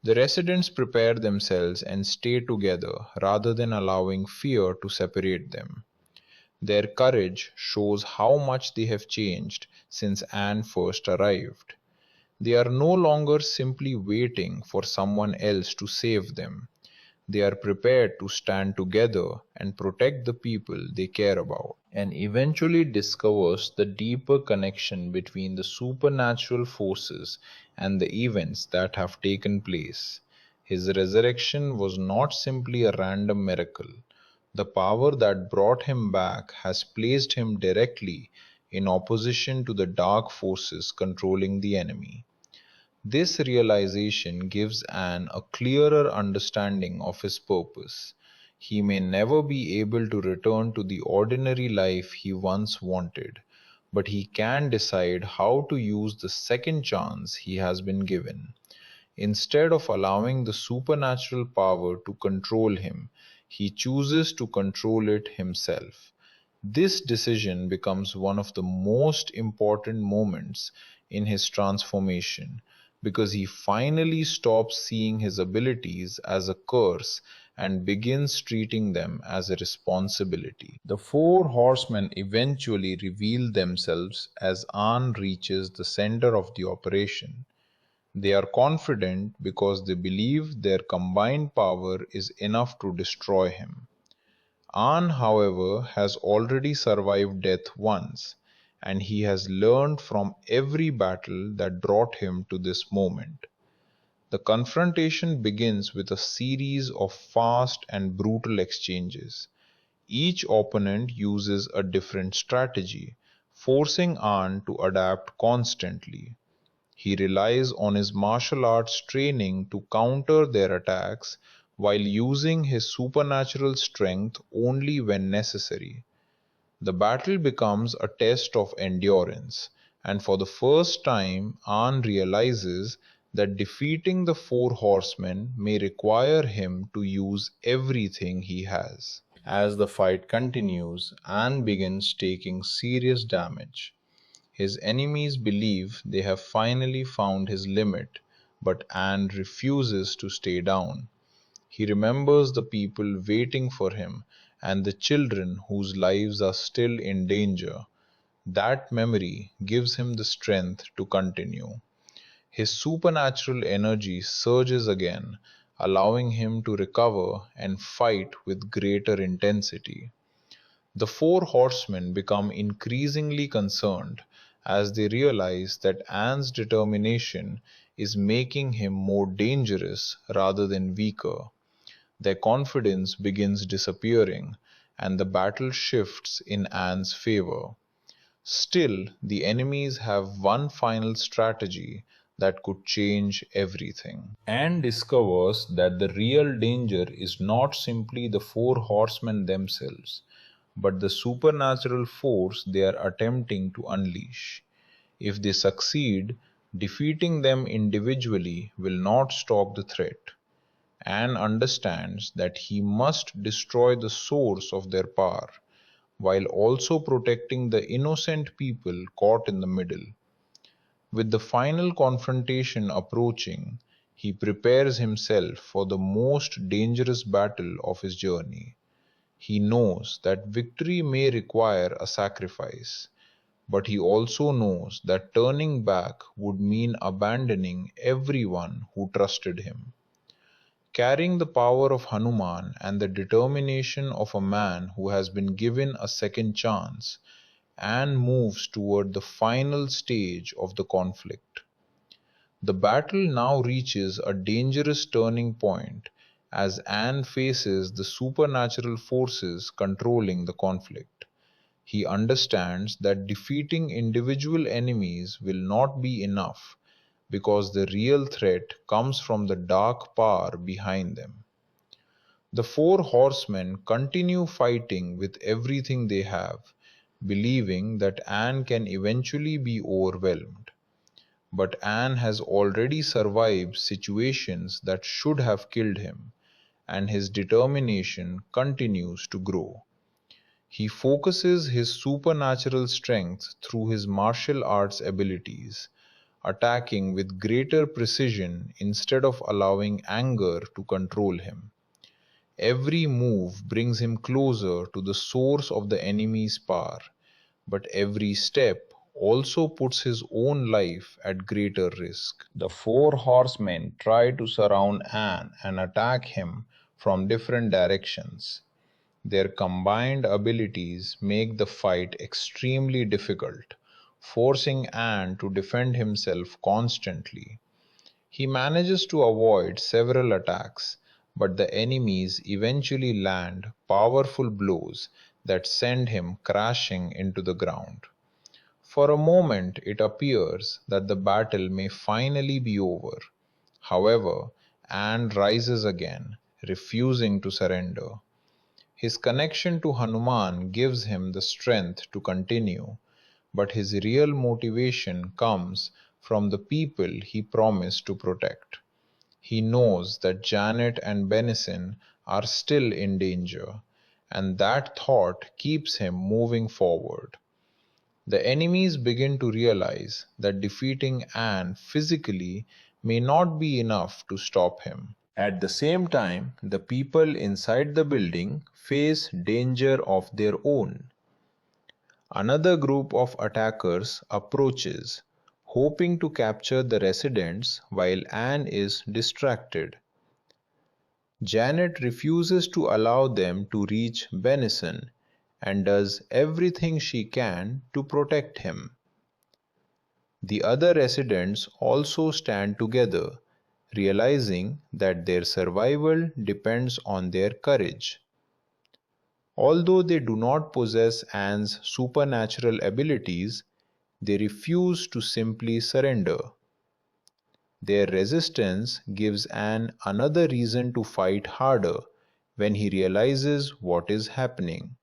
The residents prepare themselves and stay together rather than allowing fear to separate them. Their courage shows how much they have changed since Anne first arrived. They are no longer simply waiting for someone else to save them. They are prepared to stand together and protect the people they care about. And eventually discovers the deeper connection between the supernatural forces and the events that have taken place. His resurrection was not simply a random miracle. The power that brought him back has placed him directly in opposition to the dark forces controlling the enemy. This realization gives Anne a clearer understanding of his purpose. He may never be able to return to the ordinary life he once wanted, but he can decide how to use the second chance he has been given. Instead of allowing the supernatural power to control him, he chooses to control it himself. This decision becomes one of the most important moments in his transformation because he finally stops seeing his abilities as a curse and begins treating them as a responsibility. The four horsemen eventually reveal themselves as Anne reaches the center of the operation. They are confident because they believe their combined power is enough to destroy him. An, however, has already survived death once, and he has learned from every battle that brought him to this moment. The confrontation begins with a series of fast and brutal exchanges. Each opponent uses a different strategy, forcing An to adapt constantly. He relies on his martial arts training to counter their attacks while using his supernatural strength only when necessary. The battle becomes a test of endurance, and for the first time, An realizes that defeating the four horsemen may require him to use everything he has. As the fight continues, An begins taking serious damage. His enemies believe they have finally found his limit, but Anne refuses to stay down. He remembers the people waiting for him and the children whose lives are still in danger. That memory gives him the strength to continue. His supernatural energy surges again, allowing him to recover and fight with greater intensity. The four horsemen become increasingly concerned as they realize that Anne's determination is making him more dangerous rather than weaker. Their confidence begins disappearing, and the battle shifts in Anne's favor. Still, the enemies have one final strategy that could change everything. Anne discovers that the real danger is not simply the four horsemen themselves, but the supernatural force they are attempting to unleash. If they succeed, defeating them individually will not stop the threat. Anne understands that he must destroy the source of their power, while also protecting the innocent people caught in the middle. With the final confrontation approaching, he prepares himself for the most dangerous battle of his journey. He knows that victory may require a sacrifice, but he also knows that turning back would mean abandoning everyone who trusted him. Carrying the power of Hanuman and the determination of a man who has been given a second chance, Anne moves toward the final stage of the conflict. The battle now reaches a dangerous turning point as Anne faces the supernatural forces controlling the conflict. He understands that defeating individual enemies will not be enough because the real threat comes from the dark power behind them. The four horsemen continue fighting with everything they have, believing that Anne can eventually be overwhelmed. But Anne has already survived situations that should have killed him, and his determination continues to grow. He focuses his supernatural strength through his martial arts abilities, attacking with greater precision instead of allowing anger to control him. Every move brings him closer to the source of the enemy's power, but every step also puts his own life at greater risk. The four horsemen try to surround Anne and attack him from different directions. Their combined abilities make the fight extremely difficult, forcing Anne to defend himself constantly. He manages to avoid several attacks, but the enemies eventually land powerful blows that send him crashing into the ground. For a moment it appears that the battle may finally be over. However, Anne rises again, refusing to surrender. His connection to Hanuman gives him the strength to continue, but his real motivation comes from the people he promised to protect. He knows that Janet and Benison are still in danger, and that thought keeps him moving forward. The enemies begin to realize that defeating Anne physically may not be enough to stop him. At the same time, the people inside the building face danger of their own. Another group of attackers approaches, hoping to capture the residents while Anne is distracted. Janet refuses to allow them to reach Benison and does everything she can to protect him. The other residents also stand together, realizing that their survival depends on their courage. Although they do not possess Anne's supernatural abilities, they refuse to simply surrender. Their resistance gives Anne another reason to fight harder when he realizes what is happening.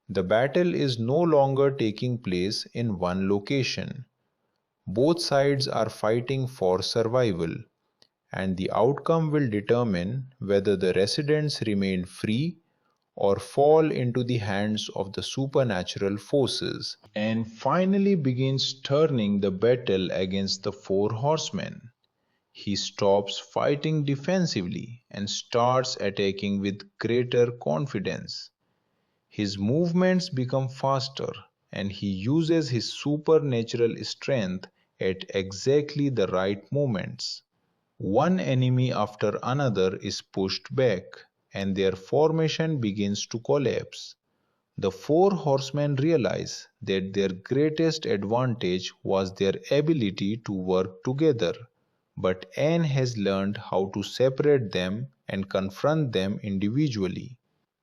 The battle is no longer taking place in one location. Both sides are fighting for survival, and the outcome will determine whether the residents remain free or fall into the hands of the supernatural forces, and finally begins turning the battle against the four horsemen. He stops fighting defensively and starts attacking with greater confidence. His movements become faster, and he uses his supernatural strength at exactly the right moments. One enemy after another is pushed back, and their formation begins to collapse. The four horsemen realize that their greatest advantage was their ability to work together, but Anne has learned how to separate them and confront them individually.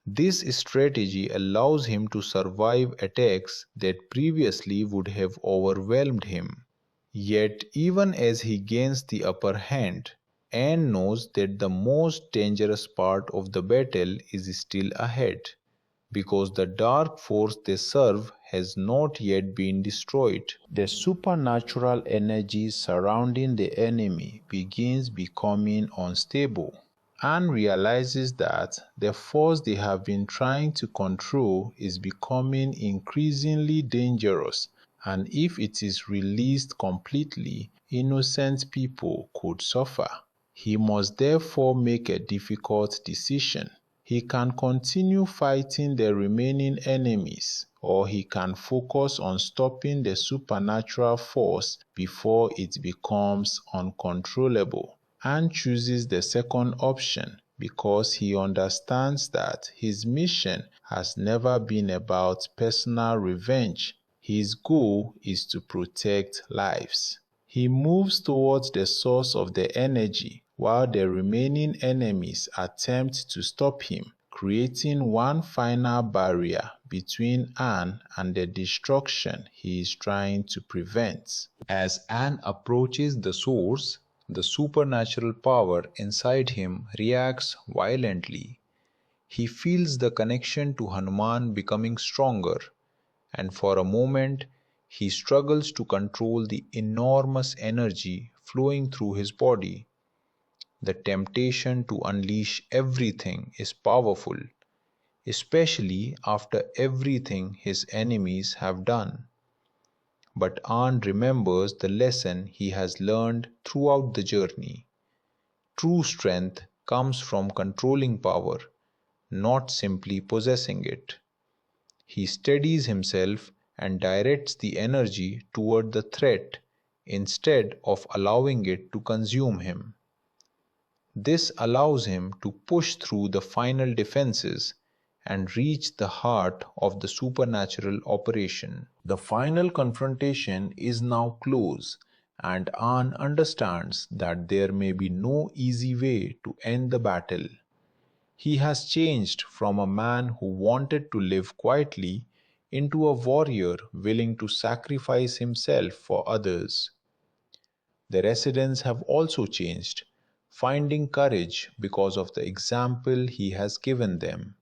This strategy allows him to survive attacks that previously would have overwhelmed him. Yet even as he gains the upper hand, Anne knows that the most dangerous part of the battle is still ahead, because the dark force they serve has not yet been destroyed. The supernatural energy surrounding the enemy begins becoming unstable. Anne realizes that the force they have been trying to control is becoming increasingly dangerous, and if it is released completely, innocent people could suffer. He must therefore make a difficult decision. He can continue fighting the remaining enemies, or he can focus on stopping the supernatural force before it becomes uncontrollable. Han chooses the second option because he understands that his mission has never been about personal revenge. His goal is to protect lives. He moves towards the source of the energy while the remaining enemies attempt to stop him, creating one final barrier between Han and the destruction he is trying to prevent. As Han approaches the source, the supernatural power inside him reacts violently. He feels the connection to Hanuman becoming stronger, and for a moment he struggles to control the enormous energy flowing through his body. The temptation to unleash everything is powerful, especially after everything his enemies have done. But Han remembers the lesson he has learned throughout the journey. True strength comes from controlling power, not simply possessing it. He steadies himself and directs the energy toward the threat instead of allowing it to consume him. This allows him to push through the final defenses and reach the heart of the supernatural operation. The final confrontation is now close, and Han understands that there may be no easy way to end the battle. He has changed from a man who wanted to live quietly into a warrior willing to sacrifice himself for others. The residents have also changed, finding courage because of the example he has given them.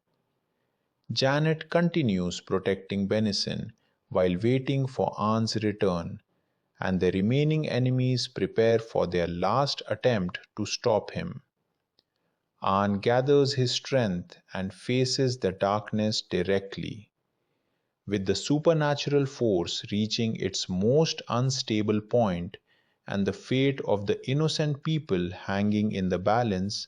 Janet continues protecting Benison while waiting for Anne's return, and the remaining enemies prepare for their last attempt to stop him. Anne gathers his strength and faces the darkness directly. With the supernatural force reaching its most unstable point and the fate of the innocent people hanging in the balance,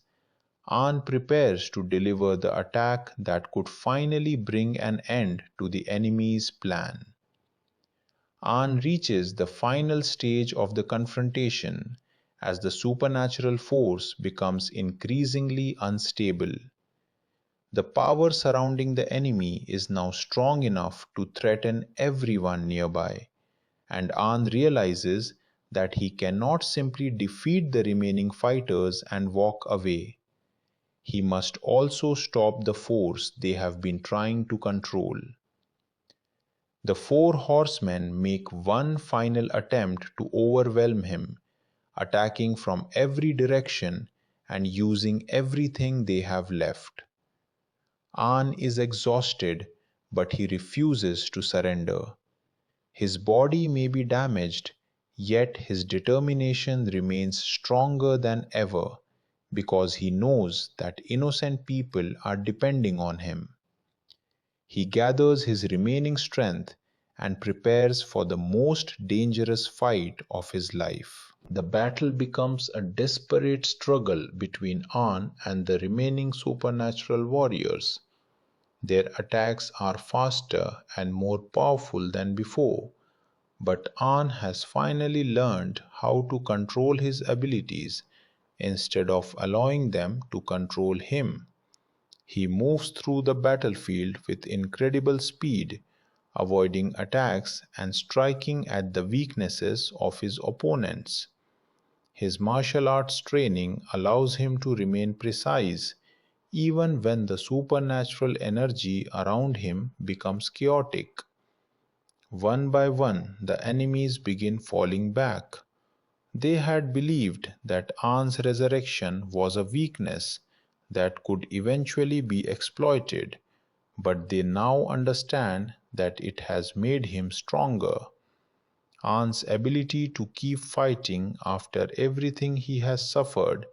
Anne prepares to deliver the attack that could finally bring an end to the enemy's plan. Anne reaches the final stage of the confrontation as the supernatural force becomes increasingly unstable. The power surrounding the enemy is now strong enough to threaten everyone nearby, and Anne realizes that he cannot simply defeat the remaining fighters and walk away. He must also stop the force they have been trying to control. The four horsemen make one final attempt to overwhelm him, attacking from every direction and using everything they have left. An is exhausted, but he refuses to surrender. His body may be damaged, yet his determination remains stronger than ever because he knows that innocent people are depending on him. He gathers his remaining strength and prepares for the most dangerous fight of his life. The battle becomes a desperate struggle between An and the remaining supernatural warriors. Their attacks are faster and more powerful than before, but An has finally learned how to control his abilities instead of allowing them to control him. He moves through the battlefield with incredible speed, avoiding attacks and striking at the weaknesses of his opponents. His martial arts training allows him to remain precise even when the supernatural energy around him becomes chaotic. One by one, the enemies begin falling back. They had believed that An's resurrection was a weakness that could eventually be exploited, but they now understand that it has made him stronger. An's ability to keep fighting after everything he has suffered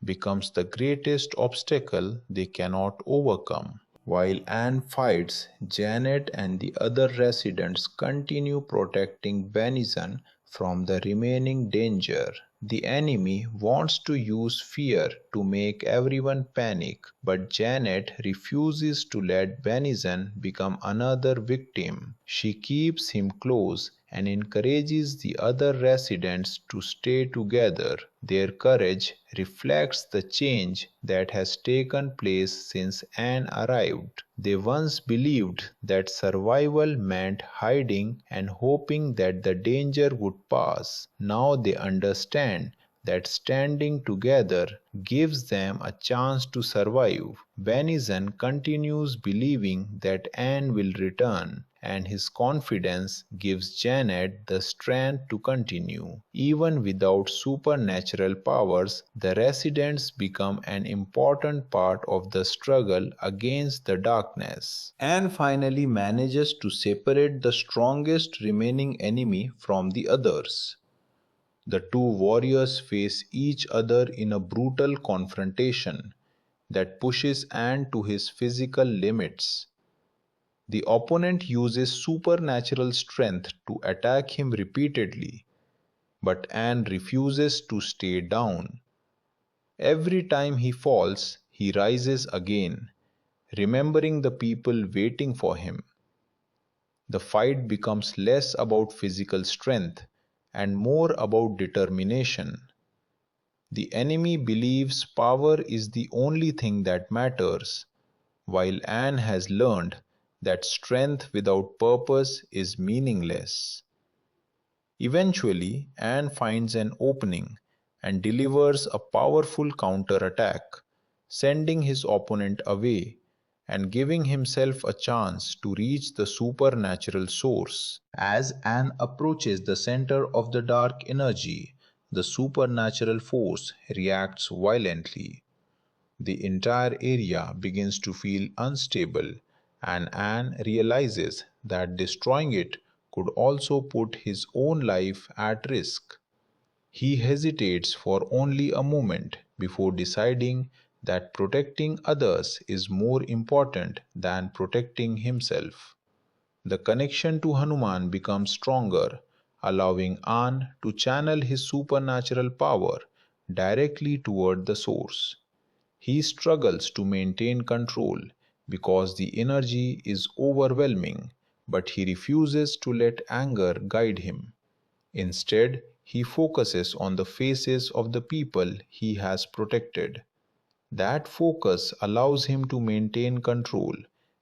becomes the greatest obstacle they cannot overcome. While Anne fights, Janet and the other residents continue protecting Benison from the remaining danger. The enemy wants to use fear to make everyone panic, but Janet refuses to let Benison become another victim. She keeps him close and encourages the other residents to stay together. Their courage reflects the change that has taken place since Anne arrived. They once believed that survival meant hiding and hoping that the danger would pass. Now they understand that standing together gives them a chance to survive. Benison continues believing that Anne will return, and his confidence gives Janet the strength to continue. Even without supernatural powers, the residents become an important part of the struggle against the darkness. Anne finally manages to separate the strongest remaining enemy from the others. The two warriors face each other in a brutal confrontation that pushes Anne to his physical limits. The opponent uses supernatural strength to attack him repeatedly, but Anne refuses to stay down. Every time he falls, he rises again, remembering the people waiting for him. The fight becomes less about physical strength and more about determination. The enemy believes power is the only thing that matters, while Anne has learned that strength without purpose is meaningless. Eventually, Anne finds an opening and delivers a powerful counterattack, sending his opponent away and giving himself a chance to reach the supernatural source. As Anne approaches the center of the dark energy, the supernatural force reacts violently. The entire area begins to feel unstable, and Anne realizes that destroying it could also put his own life at risk. He hesitates for only a moment before deciding that protecting others is more important than protecting himself. The connection to Hanuman becomes stronger, allowing Anne to channel his supernatural power directly toward the source. He struggles to maintain control because the energy is overwhelming, but he refuses to let anger guide him. Instead, he focuses on the faces of the people he has protected. That focus allows him to maintain control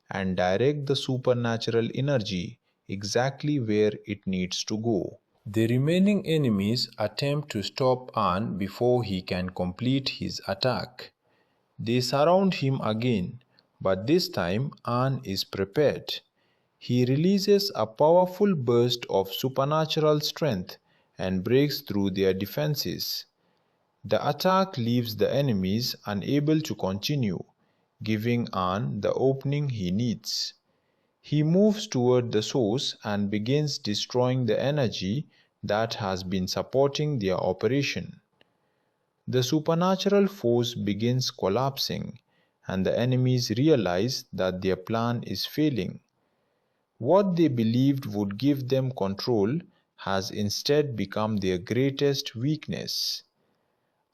and direct the supernatural energy exactly where it needs to go. The remaining enemies attempt to stop An before he can complete his attack. They surround him again, but this time An is prepared. He releases a powerful burst of supernatural strength and breaks through their defenses. The attack leaves the enemies unable to continue, giving An the opening he needs. He moves toward the source and begins destroying the energy that has been supporting their operation. The supernatural force begins collapsing, and the enemies realize that their plan is failing. What they believed would give them control has instead become their greatest weakness.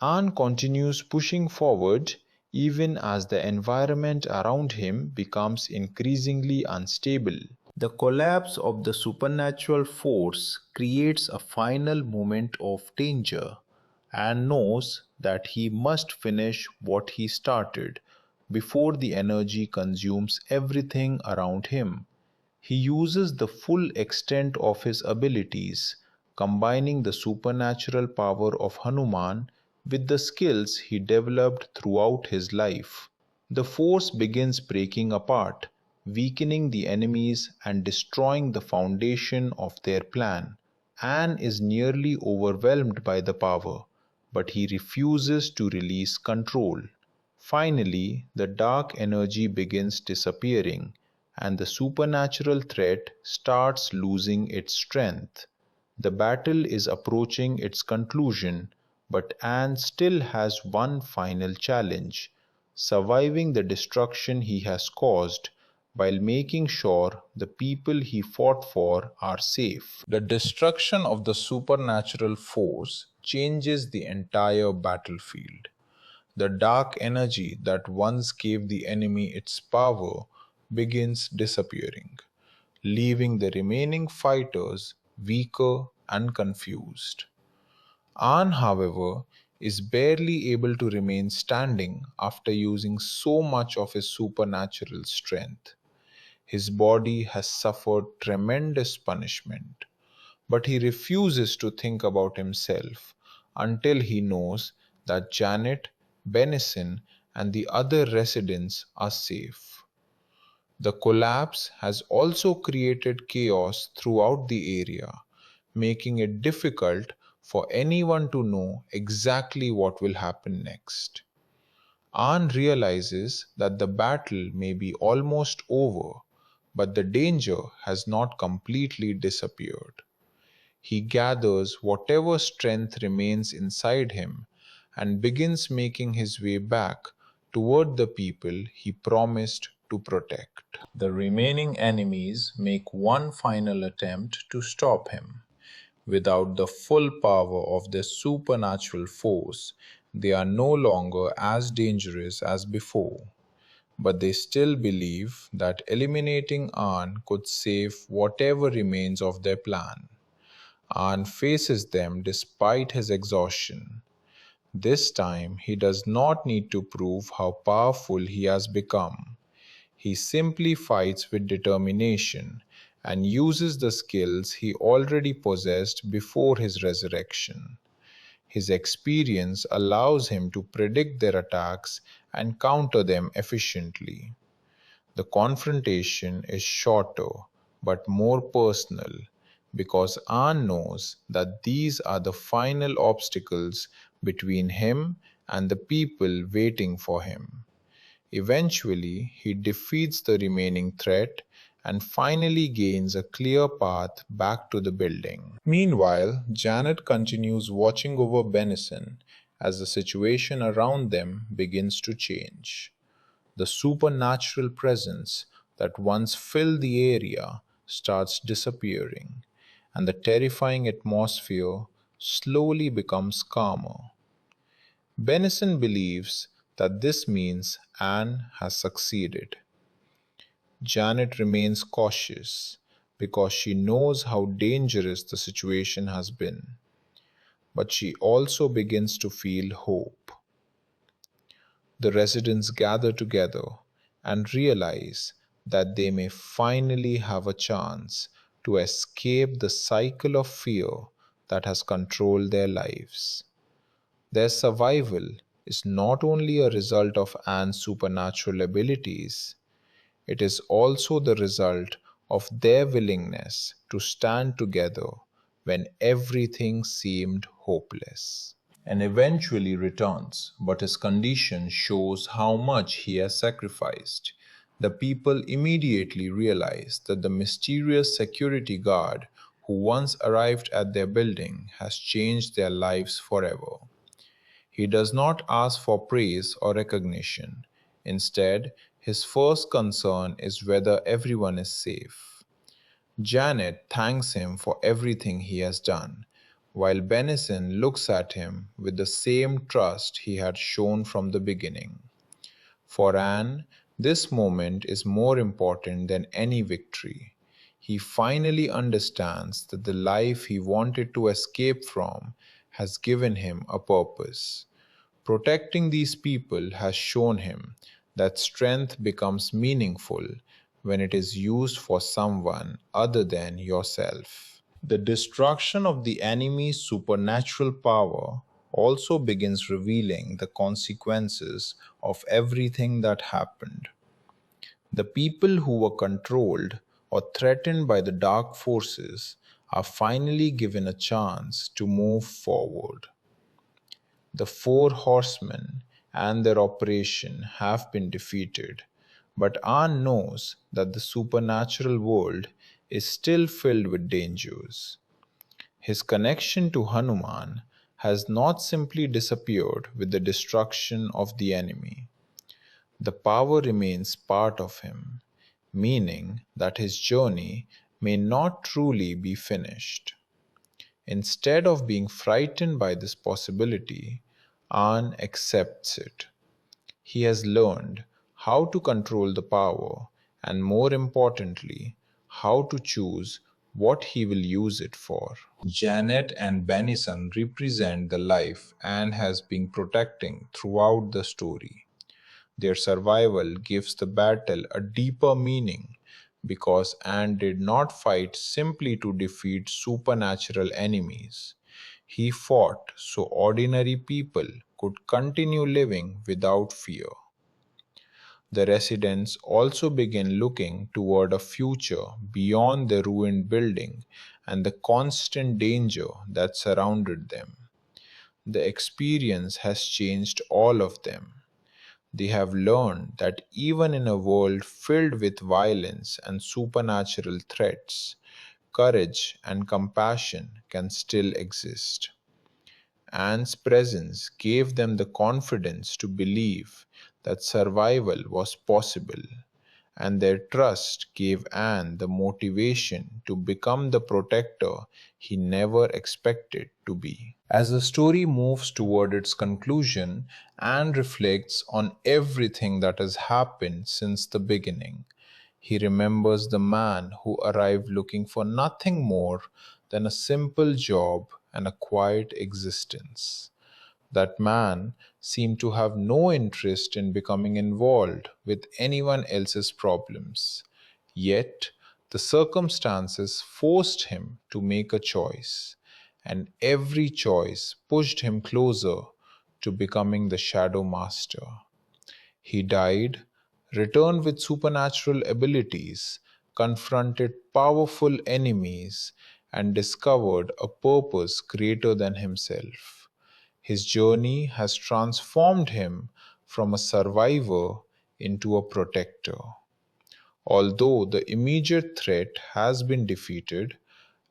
An continues pushing forward even as the environment around him becomes increasingly unstable. The collapse of the supernatural force creates a final moment of danger, and knows that he must finish what he started before the energy consumes everything around him. He uses the full extent of his abilities, combining the supernatural power of Hanuman with the skills he developed throughout his life. The force begins breaking apart, weakening the enemies and destroying the foundation of their plan. An is nearly overwhelmed by the power, but he refuses to release control. Finally, the dark energy begins disappearing, and the supernatural threat starts losing its strength. The battle is approaching its conclusion, but Anne still has one final challenge. surviving the destruction he has caused while making sure the people he fought for are safe. The destruction of the supernatural force changes the entire battlefield. The dark energy that once gave the enemy its power begins disappearing, leaving the remaining fighters weaker and confused. An, however, is barely able to remain standing after using so much of his supernatural strength. His body has suffered tremendous punishment, but he refuses to think about himself until he knows that Janet, Benison, and the other residents are safe. The collapse has also created chaos throughout the area, making it difficult for anyone to know exactly what will happen next. Anne realizes that the battle may be almost over, but the danger has not completely disappeared. He gathers whatever strength remains inside him and begins making his way back toward the people he promised to protect. The remaining enemies make one final attempt to stop him. Without the full power of their supernatural force, they are no longer as dangerous as before. But they still believe that eliminating An could save whatever remains of their plan. An faces them despite his exhaustion. This time, he does not need to prove how powerful he has become. He simply fights with determination and uses the skills he already possessed before his resurrection. His experience allows him to predict their attacks and counter them efficiently. The confrontation is shorter but more personal because An knows that these are the final obstacles between him and the people waiting for him. Eventually, he defeats the remaining threat and finally gains a clear path back to the building. Meanwhile, Janet continues watching over Benison as the situation around them begins to change. The supernatural presence that once filled the area starts disappearing, and the terrifying atmosphere slowly becomes calmer. Benison believes that this means Anne has succeeded. Janet remains cautious because she knows how dangerous the situation has been, but she also begins to feel hope. The residents gather together and realize that they may finally have a chance to escape the cycle of fear that has controlled their lives. Their survival is not only a result of Anne's supernatural abilities, it is also the result of their willingness to stand together when everything seemed hopeless. And eventually returns, but his condition shows how much he has sacrificed. The people immediately realize that the mysterious security guard who once arrived at their building has changed their lives forever. He does not ask for praise or recognition. Instead, his first concern is whether everyone is safe. Janet thanks him for everything he has done, while Benison looks at him with the same trust he had shown from the beginning. For Anne, this moment is more important than any victory. He finally understands that the life he wanted to escape from has given him a purpose. Protecting these people has shown him that strength becomes meaningful when it is used for someone other than yourself. The destruction of the enemy's supernatural power also begins revealing the consequences of everything that happened. The people who were controlled or threatened by the dark forces are finally given a chance to move forward. The four horsemen and their operation have been defeated, but An knows that the supernatural world is still filled with dangers. His connection to Hanuman has not simply disappeared with the destruction of the enemy. The power remains part of him, meaning that his journey may not truly be finished. Instead of being frightened by this possibility, An accepts it. He has learned how to control the power and, more importantly, how to choose what he will use it for. Janet and Benison represent the life Anne has been protecting throughout the story. Their survival gives the battle a deeper meaning because Anne did not fight simply to defeat supernatural enemies. He fought so ordinary people could continue living without fear. The residents also begin looking toward a future beyond the ruined building and the constant danger that surrounded them. The experience has changed all of them. They have learned that even in a world filled with violence and supernatural threats, courage and compassion can still exist. Anne's presence gave them the confidence to believe that survival was possible, and their trust gave Anne the motivation to become the protector he never expected to be. As the story moves toward its conclusion, Anne reflects on everything that has happened since the beginning. He remembers the man who arrived looking for nothing more than a simple job and a quiet existence. That man seemed to have no interest in becoming involved with anyone else's problems. Yet, the circumstances forced him to make a choice, and every choice pushed him closer to becoming the Shadow Master. He died, returned with supernatural abilities, confronted powerful enemies, and discovered a purpose greater than himself. His journey has transformed him from a survivor into a protector. Although the immediate threat has been defeated,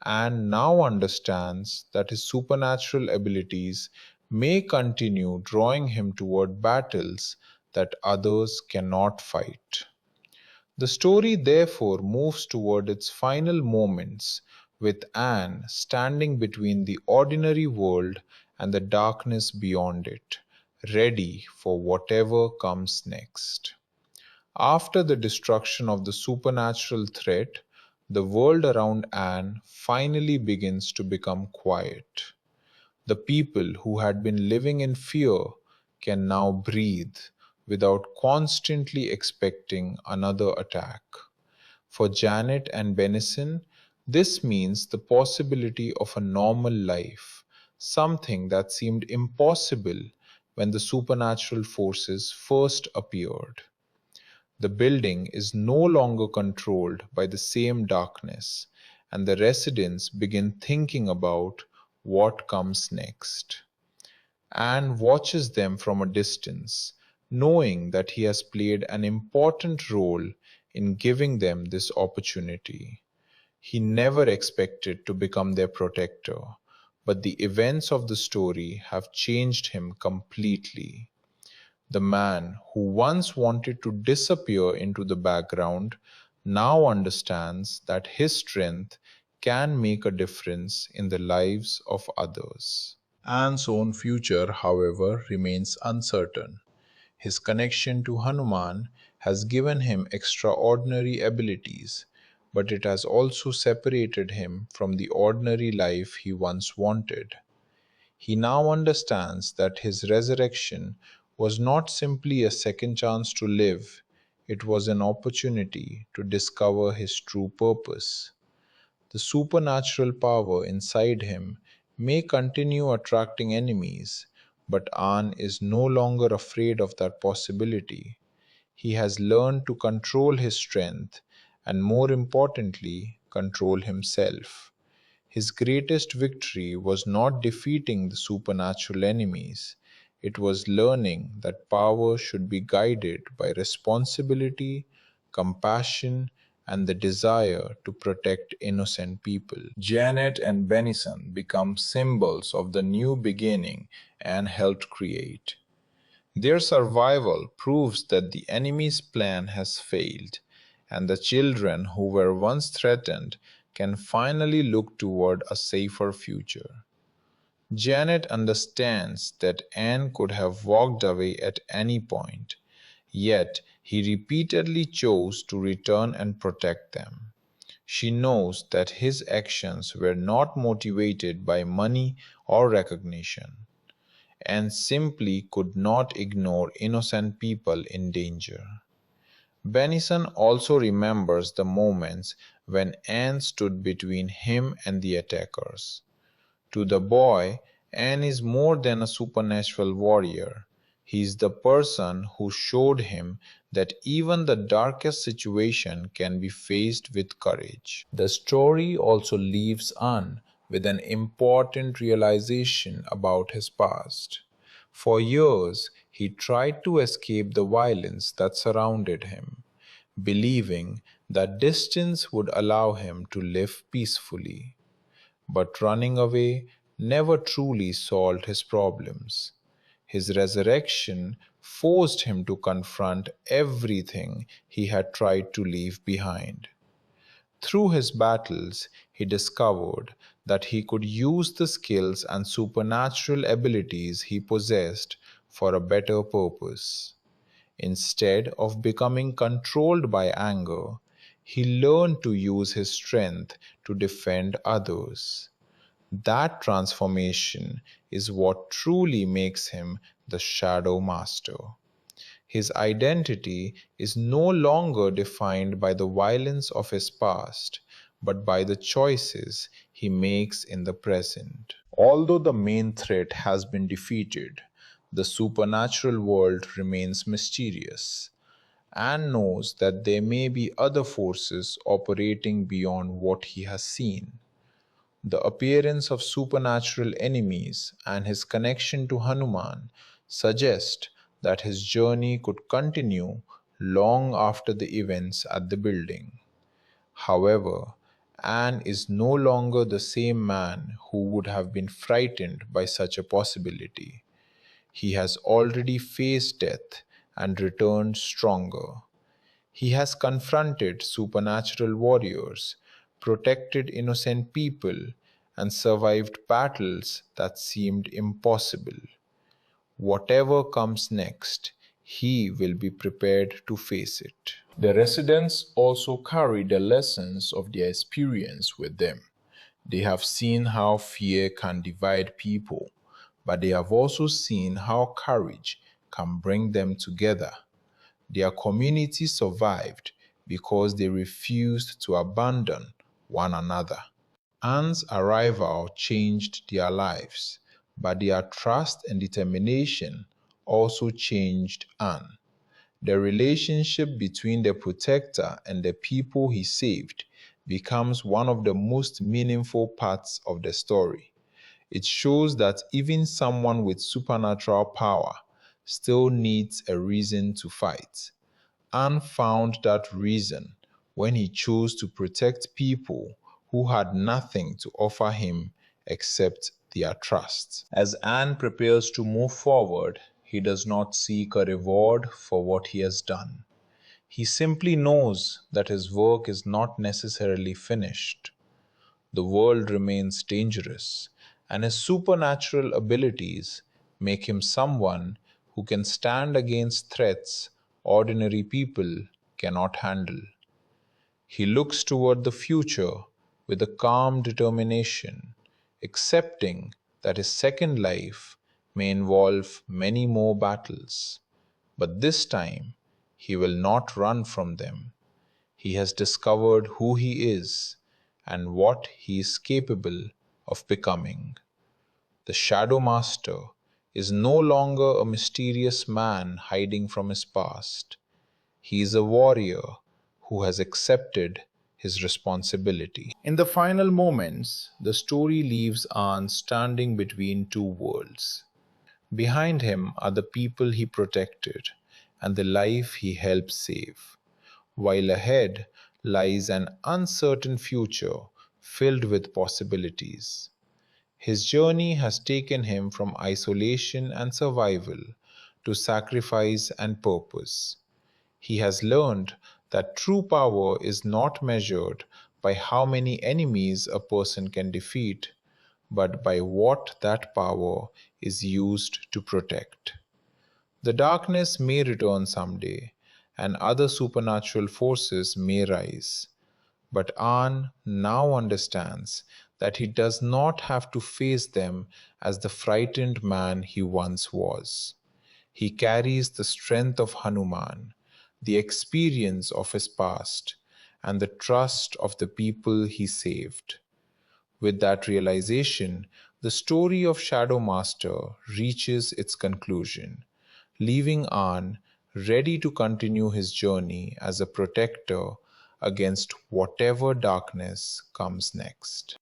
and now understands that his supernatural abilities may continue drawing him toward battles that others cannot fight. The story therefore moves toward its final moments with Anne standing between the ordinary world and the darkness beyond it, ready for whatever comes next. After the destruction of the supernatural threat, the world around Anne finally begins to become quiet. The people who had been living in fear can now breathe without constantly expecting another attack. For Janet and Benison, this means the possibility of a normal life, something that seemed impossible when the supernatural forces first appeared. The building is no longer controlled by the same darkness, and the residents begin thinking about what comes next. Anne watches them from a distance, knowing that he has played an important role in giving them this opportunity. He never expected to become their protector, but the events of the story have changed him completely. The man who once wanted to disappear into the background now understands that his strength can make a difference in the lives of others. Anne's own future, however, remains uncertain. His connection to Hanuman has given him extraordinary abilities, but it has also separated him from the ordinary life he once wanted. He now understands that his resurrection was not simply a second chance to live, it was an opportunity to discover his true purpose. The supernatural power inside him may continue attracting enemies, but An is no longer afraid of that possibility. He has learned to control his strength and, more importantly, control himself. His greatest victory was not defeating the supernatural enemies, it was learning that power should be guided by responsibility, compassion, and the desire to protect innocent people. Janet and Benison become symbols of the new beginning Anne helped create. Their survival proves that the enemy's plan has failed, and the children who were once threatened can finally look toward a safer future. Janet understands that Anne could have walked away at any point, yet he repeatedly chose to return and protect them. She knows that his actions were not motivated by money or recognition, and simply could not ignore innocent people in danger. Benison also remembers the moments when Anne stood between him and the attackers. To the boy, Anne is more than a supernatural warrior. He is the person who showed him that even the darkest situation can be faced with courage. The story also leaves Anne with an important realization about his past. For years, he tried to escape the violence that surrounded him, believing that distance would allow him to live peacefully. But running away never truly solved his problems. His resurrection forced him to confront everything he had tried to leave behind. Through his battles, he discovered that he could use the skills and supernatural abilities he possessed for a better purpose. Instead of becoming controlled by anger, he learned to use his strength to defend others. That transformation is what truly makes him the Shadow Master. His identity is no longer defined by the violence of his past, but by the choices he makes in the present. Although the main threat has been defeated, the supernatural world remains mysterious, and knows that there may be other forces operating beyond what he has seen. The appearance of supernatural enemies and his connection to Hanuman suggest that his journey could continue long after the events at the building. However, Anne is no longer the same man who would have been frightened by such a possibility. He has already faced death and returned stronger. He has confronted supernatural warriors, protected innocent people, and survived battles that seemed impossible. Whatever comes next, he will be prepared to face it. The residents also carry the lessons of their experience with them. They have seen how fear can divide people, but they have also seen how courage can bring them together. Their community survived because they refused to abandon one another. Anne's arrival changed their lives, but their trust and determination also changed Anne. The relationship between the protector and the people he saved becomes one of the most meaningful parts of the story. It shows that even someone with supernatural power still needs a reason to fight. Anne found that reason when he chose to protect people who had nothing to offer him except their trust. As Anne prepares to move forward, he does not seek a reward for what he has done. He simply knows that his work is not necessarily finished. The world remains dangerous, and his supernatural abilities make him someone who can stand against threats ordinary people cannot handle. He looks toward the future with a calm determination, accepting that his second life may involve many more battles. But this time, he will not run from them. He has discovered who he is and what he is capable of becoming. The Shadow Master is no longer a mysterious man hiding from his past. He is a warrior who has accepted his responsibility. In the final moments, the story leaves Anne standing between two worlds. Behind him are the people he protected and the life he helped save, while ahead lies an uncertain future filled with possibilities. His journey has taken him from isolation and survival to sacrifice and purpose. He has learned that true power is not measured by how many enemies a person can defeat, but by what that power is used to protect. The darkness may return someday, and other supernatural forces may rise. But An now understands that he does not have to face them as the frightened man he once was. He carries the strength of Hanuman, the experience of his past, and the trust of the people he saved. With that realization, the story of Shadow Master reaches its conclusion, leaving An ready to continue his journey as a protector against whatever darkness comes next.